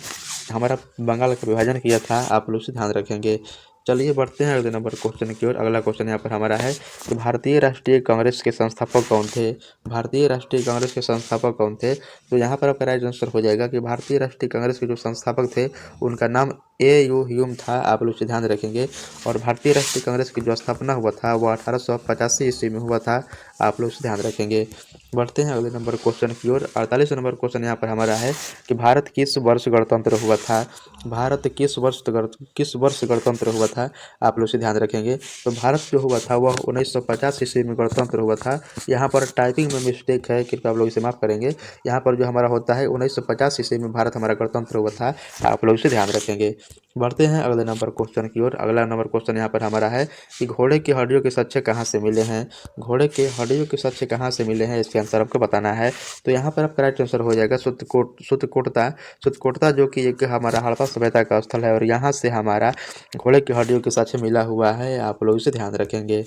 हमारा बंगाल का विभाजन किया था। आप लोग इसे ध्यान रखेंगे। चलिए बढ़ते हैं अगले नंबर क्वेश्चन की ओर। अगला क्वेश्चन यहाँ पर हमारा है कि भारतीय राष्ट्रीय कांग्रेस के संस्थापक कौन थे। भारतीय राष्ट्रीय कांग्रेस के संस्थापक कौन थे। तो यहाँ पर आपका राइट आंसर हो जाएगा कि भारतीय राष्ट्रीय कांग्रेस के जो संस्थापक थे उनका नाम ए.यू. ह्यूम था। आप लोग इसे ध्यान रखेंगे। और भारतीय राष्ट्रीय कांग्रेस की जो स्थापना हुआ था वह 1885 ईस्वी में हुआ था। आप लोग इसे ध्यान रखेंगे। बढ़ते हैं अगले नंबर क्वेश्चन की ओर। 48 नंबर क्वेश्चन यहाँ पर हमारा है कि भारत किस वर्ष गणतंत्र हुआ था। भारत किस वर्ष गणतंत्र हुआ था। आप लोग इसे ध्यान रखेंगे। तो भारत जो हुआ था वह 1950 ईस्वी में गणतंत्र हुआ था। यहाँ पर टाइपिंग में मिस्टेक है, कृपया आप लोग इसे माफ़ करेंगे। यहाँ पर जो हमारा होता है 1950 ईस्वी में भारत हमारा गणतंत्र हुआ था। आप लोग इसे ध्यान रखेंगे। बढ़ते हैं अगले नंबर क्वेश्चन की ओर। अगला नंबर क्वेश्चन यहाँ पर हमारा है कि घोड़े की हड्डियों के सच्चे कहाँ से मिले हैं। घोड़े के हड्डियों के सच्चे कहाँ से मिले हैं, इसके आंसर आपको बताना है। तो यहाँ पर आपका राइट आंसर हो जाएगा सुतकोटता, जो कि एक हमारा हड़प्पा सभ्यता का स्थल है और यहाँ से हमारा घोड़े की हड्डियों के साथ मिला हुआ है। आप लोग इसे ध्यान रखेंगे।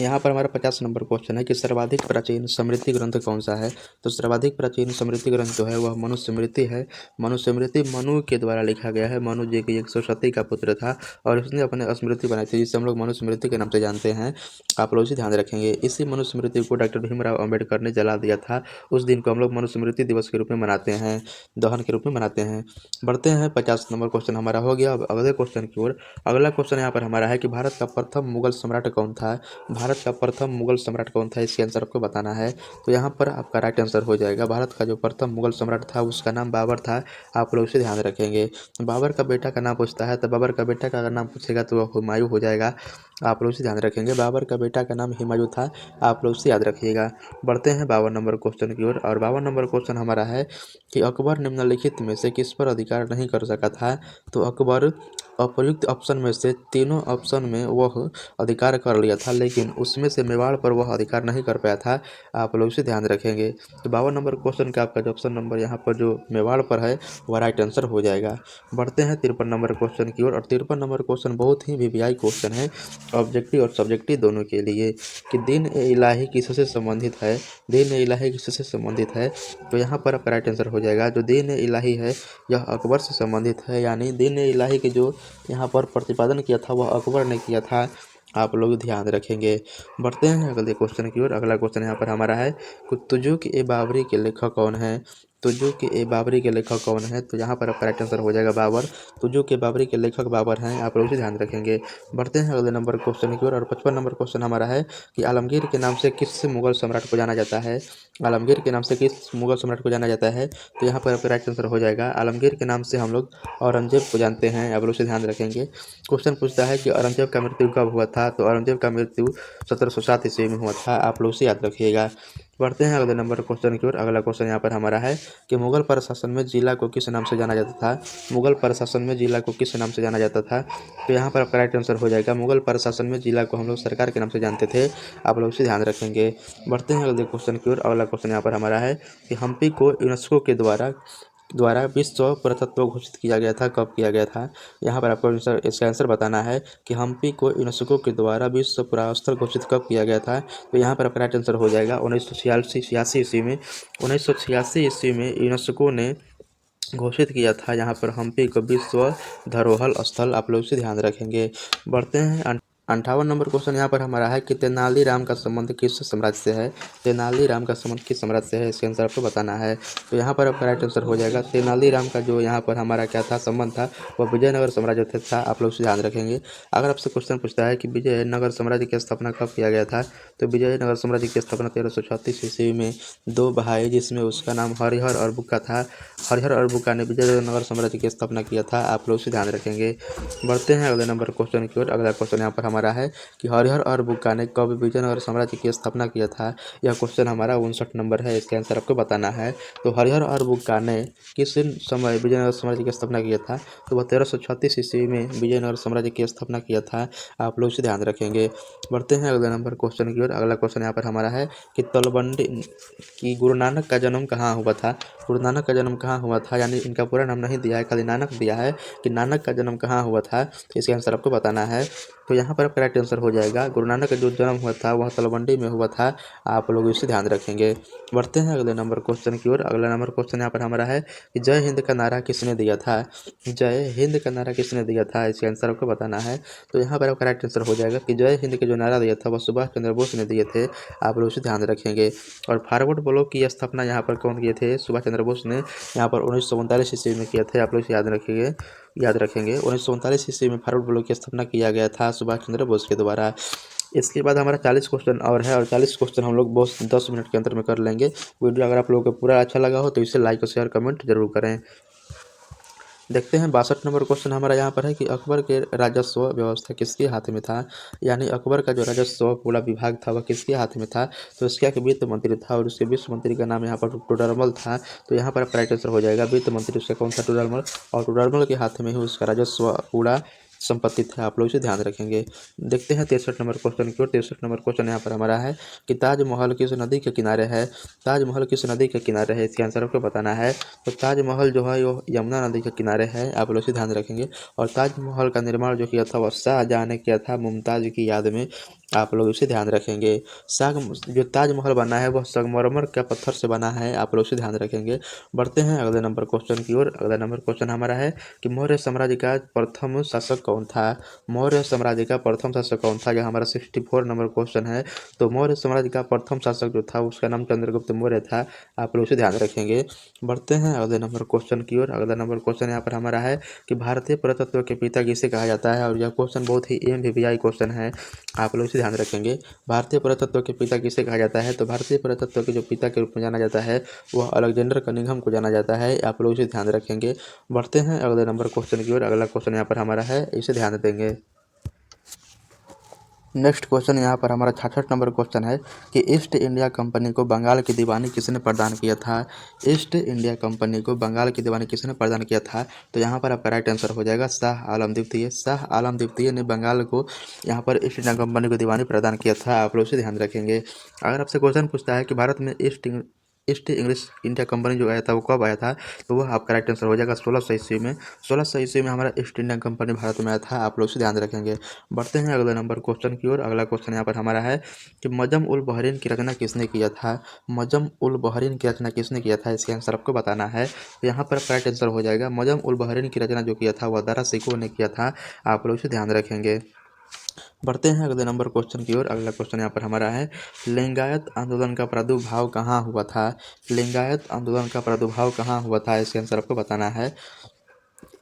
यहाँ पर हमारा 50 नंबर क्वेश्चन है कि सर्वाधिक प्राचीन स्मृति ग्रंथ कौन सा है। तो सर्वाधिक प्राचीन स्मृति ग्रंथ जो है वह मनुस्मृति है। मनुस्मृति मनु के द्वारा लिखा गया है। मनु जी की 137 का पुत्र था और उसने अपने स्मृति बनाई थी जिसे हम लोग मनुस्मृति के नाम से जानते हैं। आप लोग इसे ध्यान रखेंगे। इसी मनुस्मृति को डॉक्टर भीमराव अम्बेडकर ने जला दिया था। उस दिन को हम लोग मनुस्मृति दिवस के रूप में मनाते हैं, दहन के रूप में मनाते हैं। बढ़ते हैं 50 नंबर क्वेश्चन हमारा हो गया। अब अगले क्वेश्चन की ओर। अगला क्वेश्चन यहाँ पर हमारा है कि भारत का प्रथम मुगल सम्राट कौन था। भारत का प्रथम मुगल सम्राट कौन था, इसके आंसर आपको बताना है। तो यहाँ पर आपका राइट आंसर हो जाएगा भारत का जो प्रथम मुगल सम्राट था उसका नाम बाबर था। आप लोग इसे ध्यान रखेंगे। बाबर का बेटा का नाम पूछता है तो बाबर का बेटा का अगर नाम पूछेगा तो वह हुमायूं हो जाएगा। आप लोग इसे ध्यान रखेंगे। बाबर का बेटा का नाम हुमायूं था। आप लोग इसे याद रखिएगा। बढ़ते हैं 52 नंबर क्वेश्चन की ओर। और 52 नंबर क्वेश्चन हमारा है कि अकबर निम्नलिखित में से किस पर अधिकार नहीं कर सका था। तो अकबर अप्रयुक्त ऑप्शन में से तीनों ऑप्शन में वह अधिकार कर लिया था, लेकिन उसमें से मेवाड़ पर वह अधिकार नहीं कर पाया था। आप लोग इसे ध्यान रखेंगे। तो 52 नंबर क्वेश्चन का आपका जो ऑप्शन नंबर यहाँ पर जो मेवाड़ पर है वह राइट आंसर हो जाएगा। बढ़ते हैं 53 नंबर क्वेश्चन की ओर। और 53 नंबर क्वेश्चन बहुत ही वीवीआई क्वेश्चन है, ऑब्जेक्टिव और सब्जेक्टिव दोनों के लिए, कि दीन ए इलाही किससे संबंधित है। दीन ए इलाही किससे संबंधित है। तो यहाँ पर आपका राइट आंसर हो जाएगा जो दीन ए इलाही है यह अकबर से संबंधित है, यानी दीन ए इलाही के जो यहाँ पर प्रतिपादन किया था वह अकबर ने किया था। आप लोग ध्यान रखेंगे। बढ़ते हैं अगले क्वेश्चन की ओर। अगला क्वेश्चन यहाँ पर हमारा है कि तुजुक ए बाबरी के लेखक कौन है। तुजुक ए बाबरी के लेखक कौन है। तो यहाँ पर आपका राइट आंसर हो जाएगा बाबर। तुजुक ए बाबरी के लेखक बाबर हैं। आप लोग इसे ध्यान रखेंगे। बढ़ते हैं अगले नंबर क्वेश्चन की ओर। और 55 नंबर क्वेश्चन हमारा है कि आलमगीर के नाम से किस मुगल सम्राट को जाना जाता है। आलमगीर के नाम से किस मुगल सम्राट को जाना जाता है। तो यहाँ पर आपका राइट आंसर हो जाएगा आलमगीर के नाम से हम लोग औरंगजेब को जानते हैं। आप लोग इसे ध्यान रखेंगे। क्वेश्चन पूछता है कि औरंगजेब का मृत्यु कब हुआ था। तो औरंगजेब का मृत्यु 1707 ईस्वी में हुआ था। आप लोग उसे याद रखिएगा। बढ़ते हैं अगले नंबर क्वेश्चन की ओर। अगला क्वेश्चन यहाँ पर हमारा है कि मुगल प्रशासन में जिला को किस नाम से जाना जाता था। मुगल प्रशासन में जिला को किस नाम से जाना जाता था। तो यहाँ पर आपका राइट आंसर हो जाएगा मुगल प्रशासन में जिला को हम लोग सरकार के नाम से जानते थे। आप लोग इसे ध्यान रखेंगे। बढ़ते हैं अगले क्वेश्चन की ओर। अगला क्वेश्चन यहाँ पर हमारा है कि हम्पी को यूनेस्को के द्वारा विश्व पुरातत्व घोषित किया गया था, कब किया गया था। यहाँ पर आपको इसका आंसर बताना है कि हम्पी को यूनेस्को के द्वारा विश्व पुरास्थल घोषित कब किया गया था। तो यहाँ पर आपका राइट आंसर हो जाएगा 1986 ईस्वी में। 1986 ईस्वी में यूनेस्को ने घोषित किया था यहाँ पर हम्पी को विश्व धरोहर स्थल। आप लोग इसे ध्यान रखेंगे। बढ़ते हैं 58 नंबर क्वेश्चन यहाँ पर हमारा है कि तेनालीराम का संबंध किस साम्राज्य से है। तेनालीराम का संबंध किस साम्राज्य से है, इसके आंसर आपको बताना है। तो यहाँ पर आपका राइट आंसर हो जाएगा तेनालीराम का जो यहाँ पर हमारा क्या था संबंध था वह विजयनगर साम्राज्य से था। आप लोग इसे ध्यान रखेंगे। अगर आपसे क्वेश्चन पूछता है कि विजयनगर साम्राज्य की स्थापना कब किया गया था। तो विजयनगर साम्राज्य की स्थापना 1336 ईस्वी में दो भाई जिसमें उसका नाम हरिहर और बुक्का था, हरिहर और बुक्का ने विजयनगर साम्राज्य की स्थापना किया था। आप लोग इसे ध्यान रखेंगे। बढ़ते हैं अगले नंबर क्वेश्चन की ओर। अगला क्वेश्चन यहाँ पर हमारा है कि हरिहर और बुक्का ने कब विजयनगर साम्राज्य की स्थापना किया था। यह क्वेश्चन हमारा 59 नंबर है, इसका आंसर आपको बताना है। तो हरिहर और बुक्का ने किस समय विजयनगर साम्राज्य की स्थापना किया था, तो वह 1336 ईस्वी में विजयनगर साम्राज्य की स्थापना किया था। आप लोग इसे ध्यान रखेंगे। बढ़ते हैं अगले नंबर क्वेश्चन की ओर। अगला क्वेश्चन यहाँ पर हमारा है कि तलवंडी कि गुरु नानक का जन्म कहाँ हुआ था। गुरु नानक का जन्म कहाँ हुआ था, यानी इनका पूरा नाम नहीं दिया है, खाली नानक दिया है कि नानक का जन्म कहाँ हुआ था, तो इसका आंसर आपको बताना है। तो यहाँ पर करेक्ट आंसर हो जाएगा गुरु नानक का जो जन्म हुआ था वह तलवंडी में हुआ था। आप लोग इसे ध्यान रखेंगे। बढ़ते हैं अगले नंबर क्वेश्चन की ओर। अगला नंबर क्वेश्चन यहाँ पर हमारा है कि जय हिंद का नारा किसने दिया था। जय हिंद का नारा किसने दिया था, इसका आंसर आपको बताना है। तो यहाँ पर करेक्ट आंसर हो जाएगा कि जय हिंद के जो नारा दिया था वह सुभाष चंद्र बोस ने दिए थे। आप लोग इसे ध्यान रखेंगे। और फॉरवर्ड ब्लॉक की स्थापना यहाँ पर कौन किए थे, सुभाष चंद्र बोस ने यहाँ पर 1939 ईस्वी में किया था। आप लोग इसे याद रखेंगे 1939 ईस्वी में फॉरवर्ड ब्लॉक की स्थापना किया गया था सुभाष चंद्र बोस के द्वारा। इसके बाद हमारा 40 क्वेश्चन और है, और 40 क्वेश्चन हम लोग बस 10 मिनट के अंदर में कर लेंगे। वीडियो अगर आप लोगों को पूरा अच्छा लगा हो तो इसे लाइक और शेयर कमेंट जरूर करें। देखते हैं 62 नंबर क्वेश्चन हमारा यहाँ पर है कि अकबर के राजस्व व्यवस्था किसके हाथ में था, यानी अकबर का जो राजस्व पूरा विभाग था वह किसके हाथ में था, तो इसका कि वित्त मंत्री था, और उसके वित्त मंत्री का नाम यहाँ पर टोडरमल था। तो यहाँ पर करेक्ट आंसर हो जाएगा वित्त मंत्री उसका कौन सा, टोडरमल, और टोडरमल के हाथ में ही उसका राजस्व पूरा संपत्ति था। आप लोग इसे ध्यान रखेंगे। देखते हैं 63 नंबर क्वेश्चन की ओर। 63 नंबर क्वेश्चन यहाँ पर हमारा है कि ताजमहल किस नदी के किनारे है। ताजमहल किस नदी के किनारे है, इसके आंसर आपको बताना है। तो ताजमहल जो है वो यमुना नदी के किनारे है। आप लोग इसे ध्यान रखेंगे। और ताजमहल का निर्माण जो किया था वह शाहजहाँ ने किया था मुमताज़ की याद में। आप लोग इसे ध्यान रखेंगे। जो ताजमहल बना है वह संगमरमर का पत्थर से बना है। आप लोग इसे ध्यान रखेंगे। बढ़ते हैं अगले नंबर क्वेश्चन की ओर। अगला नंबर क्वेश्चन हमारा है कि मौर्य साम्राज्य का प्रथम शासक कौन था। मौर्य साम्राज्य का प्रथम शासक कौन था, यह हमारा 64 नंबर क्वेश्चन है। तो मौर्य साम्राज्य का प्रथम शासक जो था उसका नाम चंद्रगुप्त मौर्य था। आप लोग इसे ध्यान रखेंगे। बढ़ते हैं अगले नंबर क्वेश्चन की ओर। अगला नंबर क्वेश्चन यहाँ पर हमारा है कि भारतीय पुरातत्व के पिता किसे कहा जाता है, और यह क्वेश्चन बहुत ही MVVI क्वेश्चन है। आप लोग इसे ध्यान रखेंगे। भारतीय पुरातत्व के पिता किसे कहा जाता है, तो भारतीय पुरातत्व के जो पिता के रूप में जाना जाता है वह अलेक्जेंडर कनिंघम को जाना जाता है। आप लोग इसे ध्यान रखेंगे। बढ़ते हैं अगले नंबर क्वेश्चन की ओर। अगला क्वेश्चन यहाँ पर हमारा है, इसे ध्यान देंगे। नेक्स्ट क्वेश्चन यहाँ पर हमारा 66 नंबर क्वेश्चन है कि ईस्ट इंडिया कंपनी को बंगाल की दीवानी किसने प्रदान किया था। ईस्ट इंडिया कंपनी को बंगाल की दीवानी किसने प्रदान किया था, तो यहाँ पर आपका राइट आंसर हो जाएगा शाह आलम द्वितीय। शाह आलम द्वितीय ने बंगाल को यहाँ पर ईस्ट इंडिया कंपनी को दीवानी प्रदान किया था। आप लोग इसे ध्यान रखेंगे। अगर आपसे क्वेश्चन पूछता है कि भारत में ईस्ट इंग्लिश इंडिया कंपनी जो आया था वो कब आया था, तो वह आपका राइट आंसर हो जाएगा 1600 ईस्वी में। 1600 ईस्वी में हमारा ईस्ट इंडिया कंपनी भारत में आया था। आप लोग इसे ध्यान रखेंगे। बढ़ते हैं अगले नंबर क्वेश्चन की ओर। अगला क्वेश्चन यहाँ पर हमारा है कि मजम उल बहरीन की रचना किसने किया था। मजम उल बहरीन की रचना किसने किया था, इसके आंसर आपको बताना है। तो यहाँ पर राइट आंसर हो जाएगा मजम उल बहरीन की रचना जो किया था वह दारा सिकोह ने किया था। आप लोग इसे ध्यान रखेंगे। बढ़ते हैं अगले नंबर क्वेश्चन की ओर। अगला क्वेश्चन यहाँ पर हमारा है लिंगायत आंदोलन का प्रादुर्भाव कहाँ हुआ था। लिंगायत आंदोलन का प्रादुर्भाव कहाँ हुआ था, इसके आंसर आपको बताना है।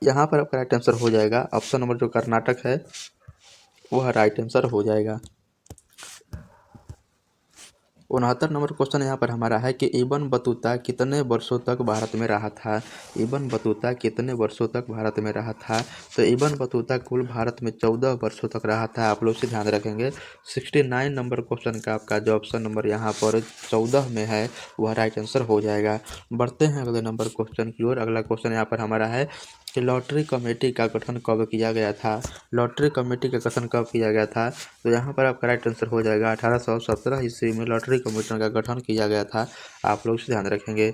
यहाँ पर आपका राइट आंसर हो जाएगा ऑप्शन नंबर जो कर्नाटक है वह राइट आंसर हो जाएगा। 69 नंबर क्वेश्चन यहाँ पर हमारा है कि इब्न बतूता कितने वर्षों तक भारत में रहा था। इब्न बतूता कितने वर्षों तक भारत में रहा था, तो इब्न बतूता कुल भारत में 14 वर्षों तक रहा था। आप लोग से ध्यान रखेंगे। 69 नंबर क्वेश्चन का आपका जो ऑप्शन नंबर यहाँ पर 14 में है वह राइट आंसर हो जाएगा। बढ़ते हैं अगले नंबर क्वेश्चन की ओर। अगला क्वेश्चन यहाँ पर हमारा है कि लॉटरी कमेटी का गठन कब किया गया था। लॉटरी कमेटी का गठन कब किया गया था, तो यहाँ पर आपका राइट आंसर हो जाएगा 1817 ईस्वी में लॉटरी कमेटी का गठन किया गया था। आप लोग इसे ध्यान रखेंगे।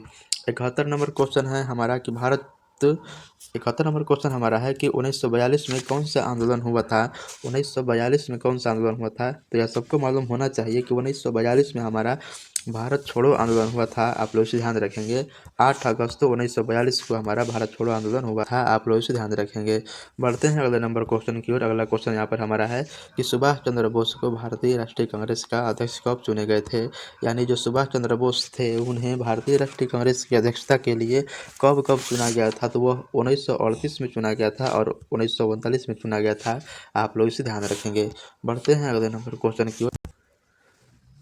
71 नंबर क्वेश्चन है हमारा कि 71 नंबर क्वेश्चन हमारा है कि 1942 में कौन सा आंदोलन हुआ था। 1942 में कौन सा आंदोलन हुआ था, तो यह सबको मालूम होना चाहिए कि 1942 में हमारा भारत छोड़ो आंदोलन हुआ था। आप लोग इसे ध्यान रखेंगे। 8 अगस्त 1942 को हमारा भारत छोड़ो आंदोलन हुआ था। आप लोग इसे ध्यान रखेंगे। बढ़ते हैं अगले नंबर क्वेश्चन की ओर। अगला क्वेश्चन यहाँ पर हमारा है कि सुभाष चंद्र बोस को भारतीय राष्ट्रीय कांग्रेस का अध्यक्ष कब चुने गए थे। यानी जो सुभाष चंद्र बोस थे उन्हें भारतीय राष्ट्रीय कांग्रेस की अध्यक्षता के लिए कब चुना गया था, तो वह 1938 में चुना गया था और 1939 में चुना गया था। आप लोग इसे ध्यान रखेंगे। बढ़ते हैं अगले नंबर क्वेश्चन की ओर।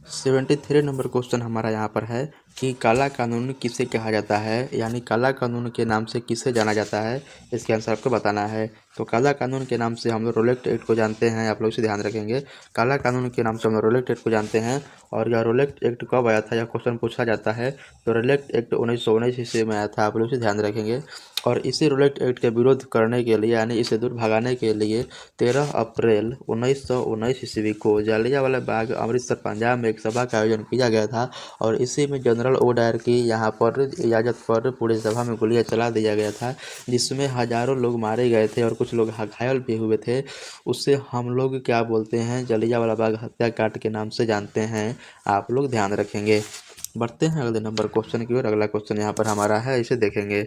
73 नंबर क्वेश्चन हमारा यहाँ पर है कि काला कानून किसे कहा जाता है, यानी काला कानून के नाम से किसे जाना जाता है, इसके आंसर आपको बताना है। तो काला कानून के नाम से हम लोग रोलेट एक्ट को जानते हैं, आप लोग इसे ध्यान रखेंगे। काला कानून के नाम से हम लोग रोलेट एक्ट को जानते हैं। और यह रोलेट एक्ट कब आया था, यह क्वेश्चन पूछा जाता है। तो रोलेट एक्ट 1919 ईस्वी में आया था, आप लोग इसे ध्यान रखेंगे। और इसी रोलेट एक्ट के विरोध करने के लिए, यानी इसे दूर भगाने के लिए 13 अप्रैल 1919 ईस्वी को जालियांवाला बाग अमृतसर पंजाब में एक सभा का आयोजन किया गया था। और इसी में जनरल ओ डायर की यहाँ पर इजाज़त पर पूरे सभा में गोलियां चला दिया गया था, जिसमें हजारों लोग मारे गए थे और कुछ लोग घायल भी हुए थे। उससे हम लोग क्या बोलते हैं, जलियांवाला बाग हत्याकांड के नाम से जानते हैं, आप लोग ध्यान रखेंगे। बढ़ते हैं अगले नंबर क्वेश्चन की ओर। अगला क्वेश्चन यहाँ पर हमारा है, इसे देखेंगे।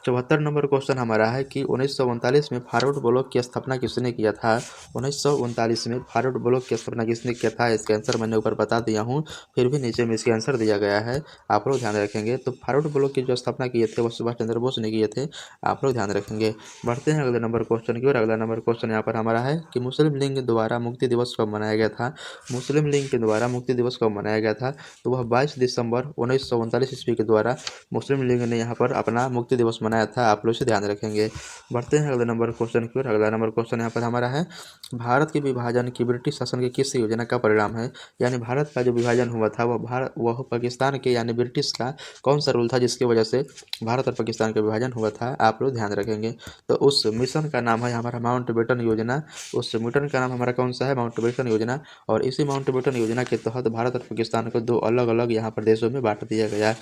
74 नंबर क्वेश्चन हमारा है कि 1939 में फॉरवर्ड ब्लॉक की स्थापना किसने किया था। 1939 में फॉरवर्ड ब्लॉक की स्थापना किसने किया था, इसका आंसर मैंने ऊपर बता दिया हूँ, फिर भी नीचे में इसका आंसर दिया गया है, आप लोग ध्यान रखेंगे। तो फॉरवर्ड ब्लॉक की जो स्थापना किए थे वो सुभाष चंद्र बोस ने किए थे, आप लोग ध्यान रखेंगे। बढ़ते हैं अगले नंबर क्वेश्चन की ओर। अगला नंबर क्वेश्चन यहाँ पर हमारा है कि मुस्लिम लीग द्वारा मुक्ति दिवस कब मनाया गया था। मुस्लिम लीग के द्वारा मुक्ति दिवस कब मनाया गया था, तो वह 22 दिसंबर 1939 ईस्वी के द्वारा मुस्लिम लीग ने यहाँ पर अपना मुक्ति दिवस मनाया था, आप लोग इसे ध्यान रखेंगे। बढ़ते हैं अगले नंबर क्वेश्चन की ओर। अगला नंबर क्वेश्चन यहाँ पर हमारा है, भारत के विभाजन की ब्रिटिश शासन की किस योजना का परिणाम है। यानी भारत का जो विभाजन हुआ था वह पाकिस्तान के यानी ब्रिटिश का कौन सा रूल था जिसकी वजह से भारत और पाकिस्तान का विभाजन हुआ था, आप लोग ध्यान रखेंगे। तो उस मिशन का नाम है हमारा माउंटबेटन योजना। उस मिशन का नाम हमारा कौन सा है, माउंटबेटन योजना। और इसी माउंटबेटन योजना के तहत भारत और पाकिस्तान को दो अलग अलग यहाँ पर देशों में बांट दिया गया,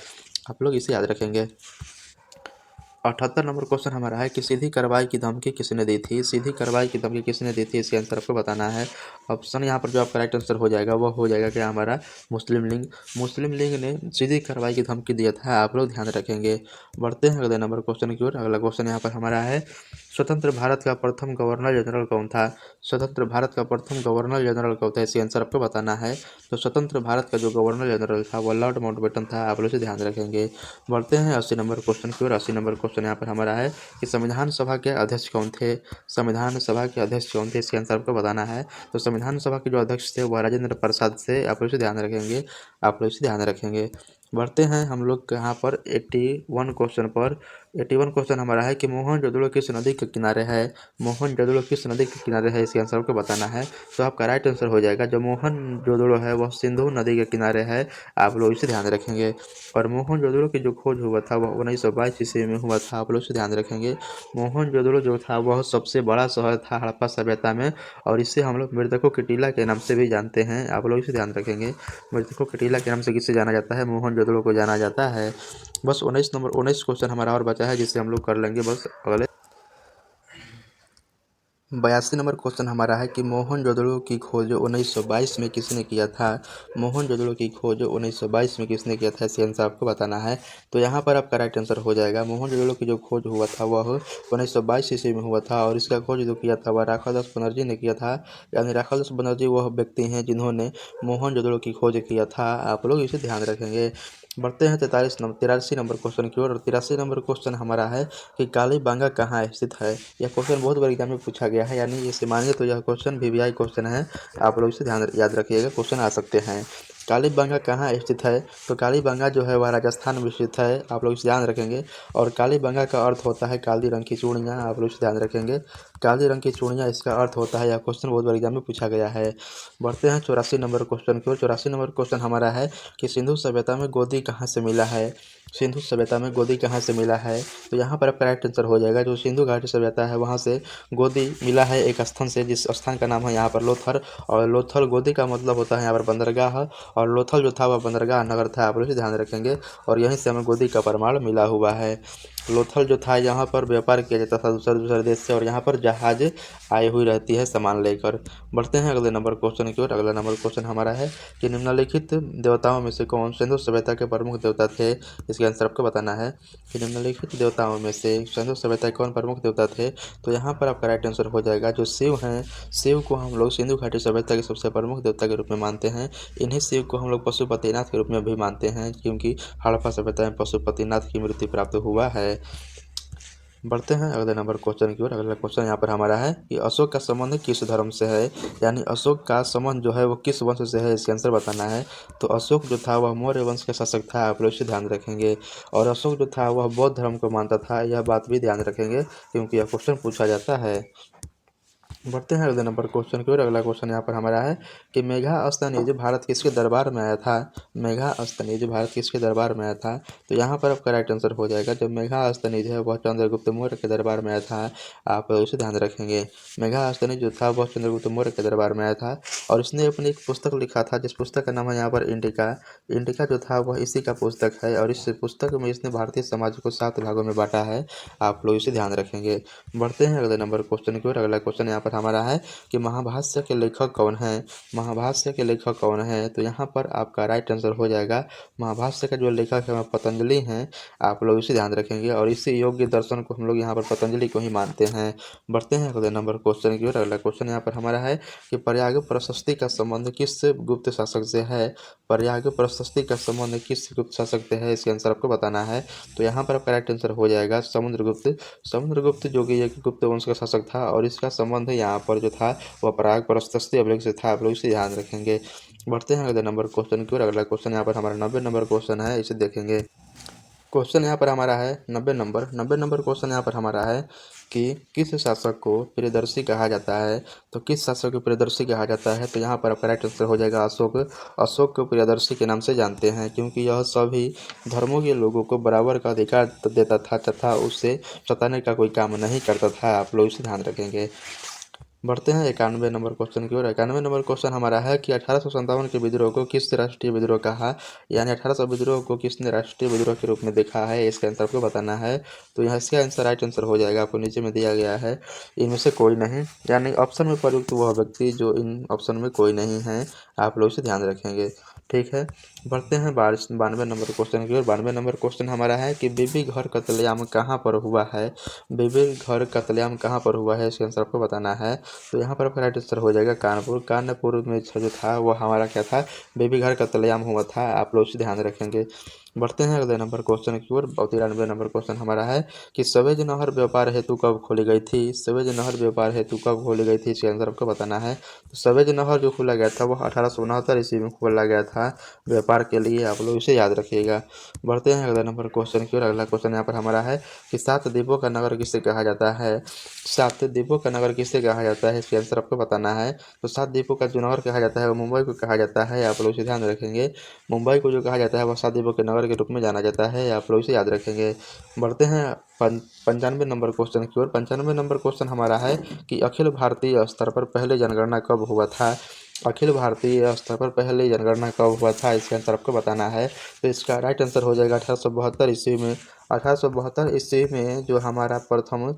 आप लोग इसे याद रखेंगे। 78 नंबर क्वेश्चन हमारा है कि सीधी कार्रवाई की धमकी किसने दी थी। सीधी कार्रवाई की धमकी किसने दी थी, इसके आंसर आपको बताना है। ऑप्शन यहाँ पर जो आपका राइट आंसर हो जाएगा वह हो जाएगा क्या, हमारा मुस्लिम लीग। मुस्लिम लीग ने सीधी कार्रवाई की धमकी दिया था, आप लोग ध्यान रखेंगे। बढ़ते हैं अगले नंबर क्वेश्चन की ओर। अगला क्वेश्चन यहाँ पर हमारा है, स्वतंत्र भारत का प्रथम गवर्नर जनरल कौन था। स्वतंत्र भारत का प्रथम गवर्नर जनरल कौन था, इसके आंसर आपको बताना है। तो स्वतंत्र भारत का जो गवर्नर जनरल था वह लॉर्ड माउंटबेटन था, आप लोग इसे ध्यान रखेंगे। बढ़ते हैं 80 नंबर क्वेश्चन की ओर। 80 नंबर क्वेश्चन यहाँ पर हमारा है कि संविधान सभा के अध्यक्ष कौन थे। संविधान सभा के अध्यक्ष कौन थे, इसके आंसर आपको बताना है। तो संविधान सभा के जो अध्यक्ष थे वह राजेंद्र प्रसाद थे, आप लोग इसे ध्यान रखेंगे, आप लोग इसे ध्यान रखेंगे। बढ़ते हैं हम लोग यहाँ पर 81 क्वेश्चन पर। 81 क्वेश्चन हमारा है कि मोहनजोदड़ो किस नदी के किनारे है। मोहनजोदड़ो किस नदी के किनारे है, इसके आंसर आपको बताना है। तो आपका राइट आंसर हो जाएगा, जो मोहनजोदड़ो है वह सिंधु नदी के किनारे है, आप लोग इसे ध्यान रखेंगे। और मोहनजोदड़ो की जो खोज हुआ था वह 1922 ईस्वी में हुआ था, आप लोग इसे ध्यान रखेंगे। मोहनजोदड़ो जो था वह सबसे बड़ा शहर था हड़प्पा सभ्यता में, और इसे हम लोग मृतकों की टीला के नाम से भी जानते हैं, आप लोग इसे ध्यान रखेंगे। मृतकों की टीला के नाम से किसे जाना जाता है, मोहनजोदड़ो को जाना जाता है। बस 19 क्वेश्चन हमारा और बचा है जिससे हम लोग कर लेंगे बस अगले। 82 नंबर क्वेश्चन हमारा है कि मोहनजोदड़ो की खोज 1922 में किसने किया था। मोहनजोदड़ो की खोज 1922 में किसने किया था, इसका आंसर आपको बताना है। तो यहाँ पर आपका राइट आंसर हो जाएगा, मोहनजोदड़ो की जो खोज हुआ था वह 1922 ईस्वी में हुआ था, और इसका खोज जो किया था वह राखादास बनर्जी ने किया था। यानी राखादास बनर्जी वह व्यक्ति हैं जिन्होंने मोहनजोदड़ो की खोज किया था, आप लोग इसे ध्यान रखेंगे। बढ़ते हैं 83 नंबर क्वेश्चन की ओर। और 83 नंबर क्वेश्चन हमारा है कि कालीबांगा कहाँ स्थित है। यह क्वेश्चन बहुत बार एग्जाम में पूछा गया है, यानी इसे मानिए तो यह क्वेश्चन वीवीआई क्वेश्चन है, आप लोग इसे ध्यान याद रखिएगा, क्वेश्चन आ सकते हैं। कालीबांगा कहाँ स्थित है, तो कालीबांगा जो है वह राजस्थान में स्थित है, आप लोग इसे ध्यान रखेंगे। और कालीबांगा का अर्थ होता है काली रंग की चूड़ियाँ, आप लोग इसे ध्यान रखेंगे, काली रंग की चूड़ियाँ इसका अर्थ होता है। यह क्वेश्चन बहुत बार एग्जाम में पूछा गया है। बढ़ते हैं 84 नंबर क्वेश्चन की ओर। 84 नंबर क्वेश्चन हमारा है कि सिंधु सभ्यता में गोदी कहाँ से मिला है। सिंधु सभ्यता में गोदी कहाँ से मिला है, तो यहाँ पर आपका राइट आंसर हो जाएगा, जो सिंधु घाटी सभ्यता है वहाँ से गोदी मिला है एक स्थान से, जिस स्थान का नाम है यहाँ पर लोथल। और लोथल गोदी का मतलब होता है यहाँ पर बंदरगाह, और लोथल जो था वह बंदरगाह नगर था, आप लोग इसे ध्यान रखेंगे। और यहीं से हमें गोदी का प्रमाण मिला हुआ है। लोथल जो था यहाँ पर व्यापार किया जाता था दूसरे दूसरे देश से, और यहाँ पर जहाज आई हुई रहती है सामान लेकर। बढ़ते हैं अगले नंबर क्वेश्चन की ओर। अगला नंबर क्वेश्चन हमारा है कि निम्नलिखित देवताओं में से कौन सिंधु सभ्यता के प्रमुख देवता थे, इसके आंसर आपको बताना है। कि निम्नलिखित देवताओं में से सिंधु सभ्यता के कौन प्रमुख देवता थे, तो यहाँ पर आपका राइट आंसर हो जाएगा, जो शिव हैं। शिव को हम लोग सिंधु घाटी सभ्यता के सबसे प्रमुख देवता के रूप में मानते हैं। इन्हीं शिव को हम लोग पशुपतिनाथ के रूप में भी मानते हैं, क्योंकि हड़प्पा सभ्यता में पशुपतिनाथ की मृत्यु प्राप्त हुआ है। बढ़ते हैं अगले नंबर क्वेश्चन की ओर। अगला क्वेश्चन यहाँ पर हमारा है कि अशोक का संबंध किस धर्म से है, यानी अशोक का संबंध जो है वो किस वंश से है, इसका आंसर बताना है। तो अशोक जो था वह मौर्य वंश का शासक था, आप लोग इसे ध्यान रखेंगे। और अशोक जो था वह बौद्ध धर्म को मानता था, यह बात भी ध्यान रखेंगे क्योंकि यह क्वेश्चन पूछा जाता है। बढ़ते हैं अगले नंबर क्वेश्चन की ओर। अगला क्वेश्चन यहाँ पर हमारा है कि मेघास्तनीज भारत किसके दरबार में आया था। मेघास्तनीज भारत किसके दरबार में आया था। तो यहाँ पर आपका राइट आंसर हो जाएगा, जब मेघास्तनीज है वह चंद्रगुप्त मौर्य के दरबार में आया था, आप उसे ध्यान रखेंगे। मेघास्तनीज जो था वह चंद्रगुप्त मौर्य के दरबार में आया था और इसने अपनी एक पुस्तक लिखा था, जिस पुस्तक का नाम है यहाँ पर इंडिका। इंडिका जो था वह इसी का पुस्तक है और इस पुस्तक में इसने भारतीय समाज को 7 भागों में बांटा है, आप लोग इसे ध्यान रखेंगे। बढ़ते हैं अगले नंबर क्वेश्चन की ओर। अगला क्वेश्चन यहाँ पर हमारा है कि महाभाष्य के लेखक कौन है। महाभाष्य के लेखक कौन है, तो यहाँ पर आपका राइट आंसर हो जाएगा, महाभाष्य का जो लेखक है वह पतंजलि हैं, आप लोग इसे ध्यान रखेंगे और इसी योग्य दर्शन को हम लोग यहाँ पर पतंजलि को ही मानते हैं। बढ़ते हैं अगले नंबर क्वेश्चन की ओर। अगला क्वेश्चन यहाँ पर हमारा है कि प्रयाग प्रशस्ति का संबंध किस गुप्त शासक से है। प्रयाग प्रशस्ति का संबंध किस गुप्त शासक से है, इसके आंसर आपको बताना है। तो यहाँ पर आपका राइट आंसर हो जाएगा समुद्रगुप्त। समुद्रगुप्त जो कि एक गुप्त वंश का शासक था और इसका संबंध यहाँ पर जो था वह प्रयाग प्रशस्ति अभिलेख से था, आप लोग इसे ध्यान रखेंगे। बढ़ते हैं अगले नंबर क्वेश्चन की ओर। अगला क्वेश्चन यहाँ पर हमारा 90 नंबर क्वेश्चन है, इसे देखेंगे। क्वेश्चन यहाँ पर हमारा है 90 नंबर क्वेश्चन यहाँ पर हमारा है कि किस शासक को प्रियदर्शी कहा जाता है। तो किस शासक को प्रियदर्शी कहा जाता है, तो यहाँ पर आपका राइट आंसर हो जाएगा अशोक। अशोक को प्रियदर्शी के नाम से जानते हैं क्योंकि यह सभी धर्मों के लोगों को बराबर का अधिकार देता था तथा उससे सताने का कोई काम नहीं करता था, आप लोग इसे ध्यान रखेंगे। बढ़ते हैं 91 नंबर क्वेश्चन की ओर। 91 नंबर क्वेश्चन हमारा है कि 1857 के विद्रोह को किस राष्ट्रीय विद्रोह कहा, यानी 1800 विद्रोह को किसने राष्ट्रीय विद्रोह के रूप में देखा है, इसका आंसर आपको बताना है। तो यहाँ इसका आंसर राइट आंसर हो जाएगा, आपको नीचे में दिया गया है इनमें से कोई नहीं, यानी ऑप्शन में प्रयुक्त वह व्यक्ति जो इन ऑप्शन में कोई नहीं है, आप लोग इसे ध्यान रखेंगे। ठीक है, बढ़ते हैं 92 नंबर क्वेश्चन की ओर। 92 नंबर क्वेश्चन हमारा है कि बीबी घर कत्लेआम कहाँ पर हुआ है। बीबी घर कत्लेआम कहाँ पर हुआ है, इसका आंसर आपको बताना है। तो यहाँ पर आपका राइट आंसर हो जाएगा कानपुर। कानपुर में जो था वो हमारा क्या था, बेबी घर कत्लेआम हुआ था, आप लोग इसे ध्यान रखेंगे। बढ़ते हैं अगले नंबर क्वेश्चन की ओर। 93 नंबर क्वेश्चन हमारा है कि सवेज नहर व्यापार हेतु कब खोली गई थी। सवेज नहर व्यापार हेतु कब खोली गई थी, इसके आंसर आपको बताना है। तो सवेज नहर जो खोला गया था वह 1869 ईस्वी में खोला गया था व्यापार के लिए, आप लोग इसे याद रखिएगा। बढ़ते हैं अगले नंबर क्वेश्चन की ओर। अगला क्वेश्चन यहाँ पर हमारा है कि 7 द्वीपों का नगर किसे कहा जाता है। 7 द्वीपों का नगर किसे कहा जाता है, इसके आंसर आपको बताना है। तो 7 द्वीपों का जो नगर कहा जाता है वो मुंबई को कहा जाता है, आप लोग इसे ध्यान रखेंगे। मुंबई को जो कहा जाता है वह 7 द्वीपों के नगर के रूप में जाना जाता है, आप लोग इसे याद रखेंगे। बढ़ते हैं 95 नंबर क्वेश्चन की ओर। 95 नंबर क्वेश्चन हमारा है कि अखिल भारतीय स्तर पर पहले जनगणना कब हुआ था। अखिल भारतीय स्तर पर पहले जनगणना कब हुआ था, इसका आंसर आपको बताना है। तो इसका राइट आंसर हो जाएगा 1872 ईस्वी में। 1872 ईस्वी में जो हमारा प्रथम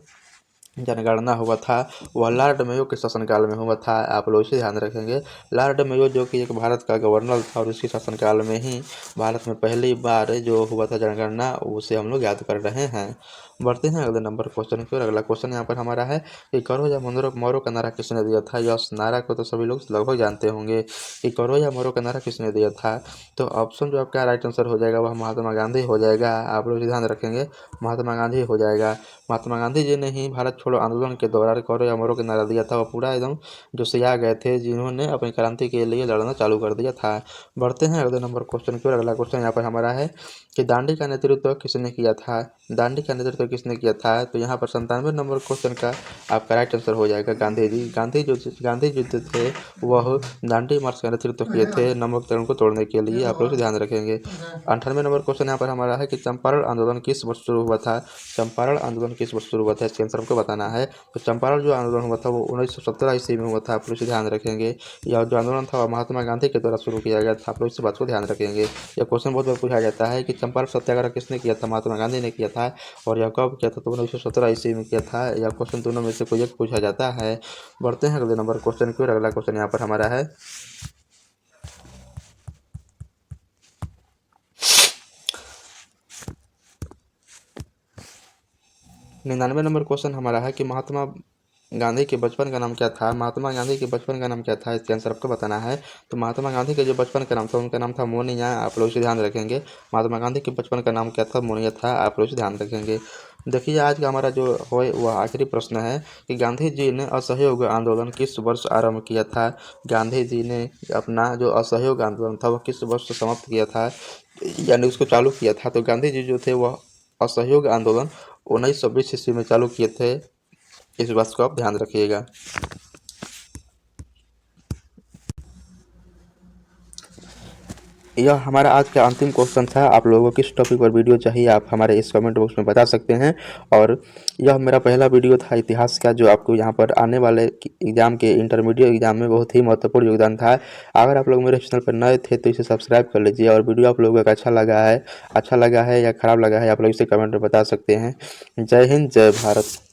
जनगणना हुआ था वह लॉर्ड मेयो के शासनकाल में हुआ था, आप लोग इसे ध्यान रखेंगे। लॉर्ड मेयो जो कि एक भारत का गवर्नर था और उसके शासनकाल में ही भारत में पहली बार जो हुआ था जनगणना, उसे हम लोग याद कर रहे हैं। बढ़ते हैं अगले नंबर क्वेश्चन की ओर। अगला क्वेश्चन यहाँ पर हमारा है कि करो या मरो का नारा किसने दिया था। यह नारा को तो सभी लोग लगभग जानते होंगे कि करो या मरो का नारा किसने दिया था। तो ऑप्शन जो आपका राइट आंसर हो जाएगा वह महात्मा गांधी हो जाएगा, आप लोग ध्यान रखेंगे, महात्मा गांधी हो जाएगा। महात्मा गांधी जी ने ही भारत छोड़ो आंदोलन के दौरान करो या मरो का नारा दिया था, वह पूरा एकदम जोशिया गए थे जिन्होंने अपनी क्रांति के लिए लड़ना चालू कर दिया था। बढ़ते हैं अगले नंबर क्वेश्चन की ओर। अगला क्वेश्चन यहाँ पर हमारा है कि दांडी का नेतृत्व किसने किया था। दांडी का नेतृत्व किसने किया था, तो यहाँ पर 97 नंबर क्वेश्चन का आपका राइट आंसर हो जाएगा गांधी जी। गांधी जो थे वह दांडी मार्च का नेतृत्व किए थे नमक तरण को तोड़ने के लिए, आप लोग ध्यान रखेंगे। 98 नंबर क्वेश्चन यहाँ पर हमारा है कि चंपारण आंदोलन किस वर्ष शुरू हुआ था। चंपारण आंदोलन किस वर्ष शुरू हुआ था, इसके आंसर हमको बताना है। तो चंपारण जो आंदोलन हुआ था वो 1917 ईस्वी में हुआ था, आप लोग इसे ध्यान रखेंगे। यह जो आंदोलन था वह महात्मा गांधी के द्वारा शुरू किया गया था, आप लोग इस बात को ध्यान रखेंगे। यह क्वेश्चन बहुत बार पूछा जाता है कि चंपारण सत्याग्रह किसने किया था, महात्मा गांधी ने किया था, और यह कब किया था, तो 1917 ईस्वी में किया था। यह क्वेश्चन दोनों में से कोई एक पूछा जाता है। बढ़ते हैं अगले नंबर क्वेश्चन की ओर। अगला क्वेश्चन यहाँ पर हमारा है 99 नंबर क्वेश्चन हमारा है कि महात्मा गांधी के बचपन का नाम क्या था। महात्मा गांधी के बचपन का नाम क्या था, इसका आंसर आपको बताना है। तो महात्मा गांधी के जो बचपन का नाम था उनका नाम था मोनिया, आप लोग इसे ध्यान रखेंगे। महात्मा गांधी के बचपन का नाम क्या था, मोनिया था, आप लोग इसे ध्यान रखेंगे। देखिए, आज का हमारा जो है वह आखिरी प्रश्न है कि गांधी जी ने असहयोग आंदोलन किस वर्ष आरंभ किया था। गांधी जी ने अपना जो असहयोग आंदोलन था वह किस वर्ष समाप्त किया था, यानी उसको चालू किया था। तो गांधी जी जो थे वह असहयोग आंदोलन 1920 ईस्वी में चालू किए थे। इस बात को आप ध्यान रखिएगा। यह हमारा आज का अंतिम क्वेश्चन था। आप लोगों को किस टॉपिक पर वीडियो चाहिए आप हमारे इस कमेंट बॉक्स में बता सकते हैं। और यह मेरा पहला वीडियो था इतिहास का, जो आपको यहाँ पर आने वाले एग्जाम के इंटरमीडिएट एग्जाम में बहुत ही महत्वपूर्ण योगदान था। अगर आप लोग मेरे चैनल पर नए थे तो इसे सब्सक्राइब कर लीजिए, और वीडियो आप लोगों को अच्छा लगा है या ख़राब लगा है, आप लोग इसे कमेंट में बता सकते हैं। जय हिंद, जय भारत।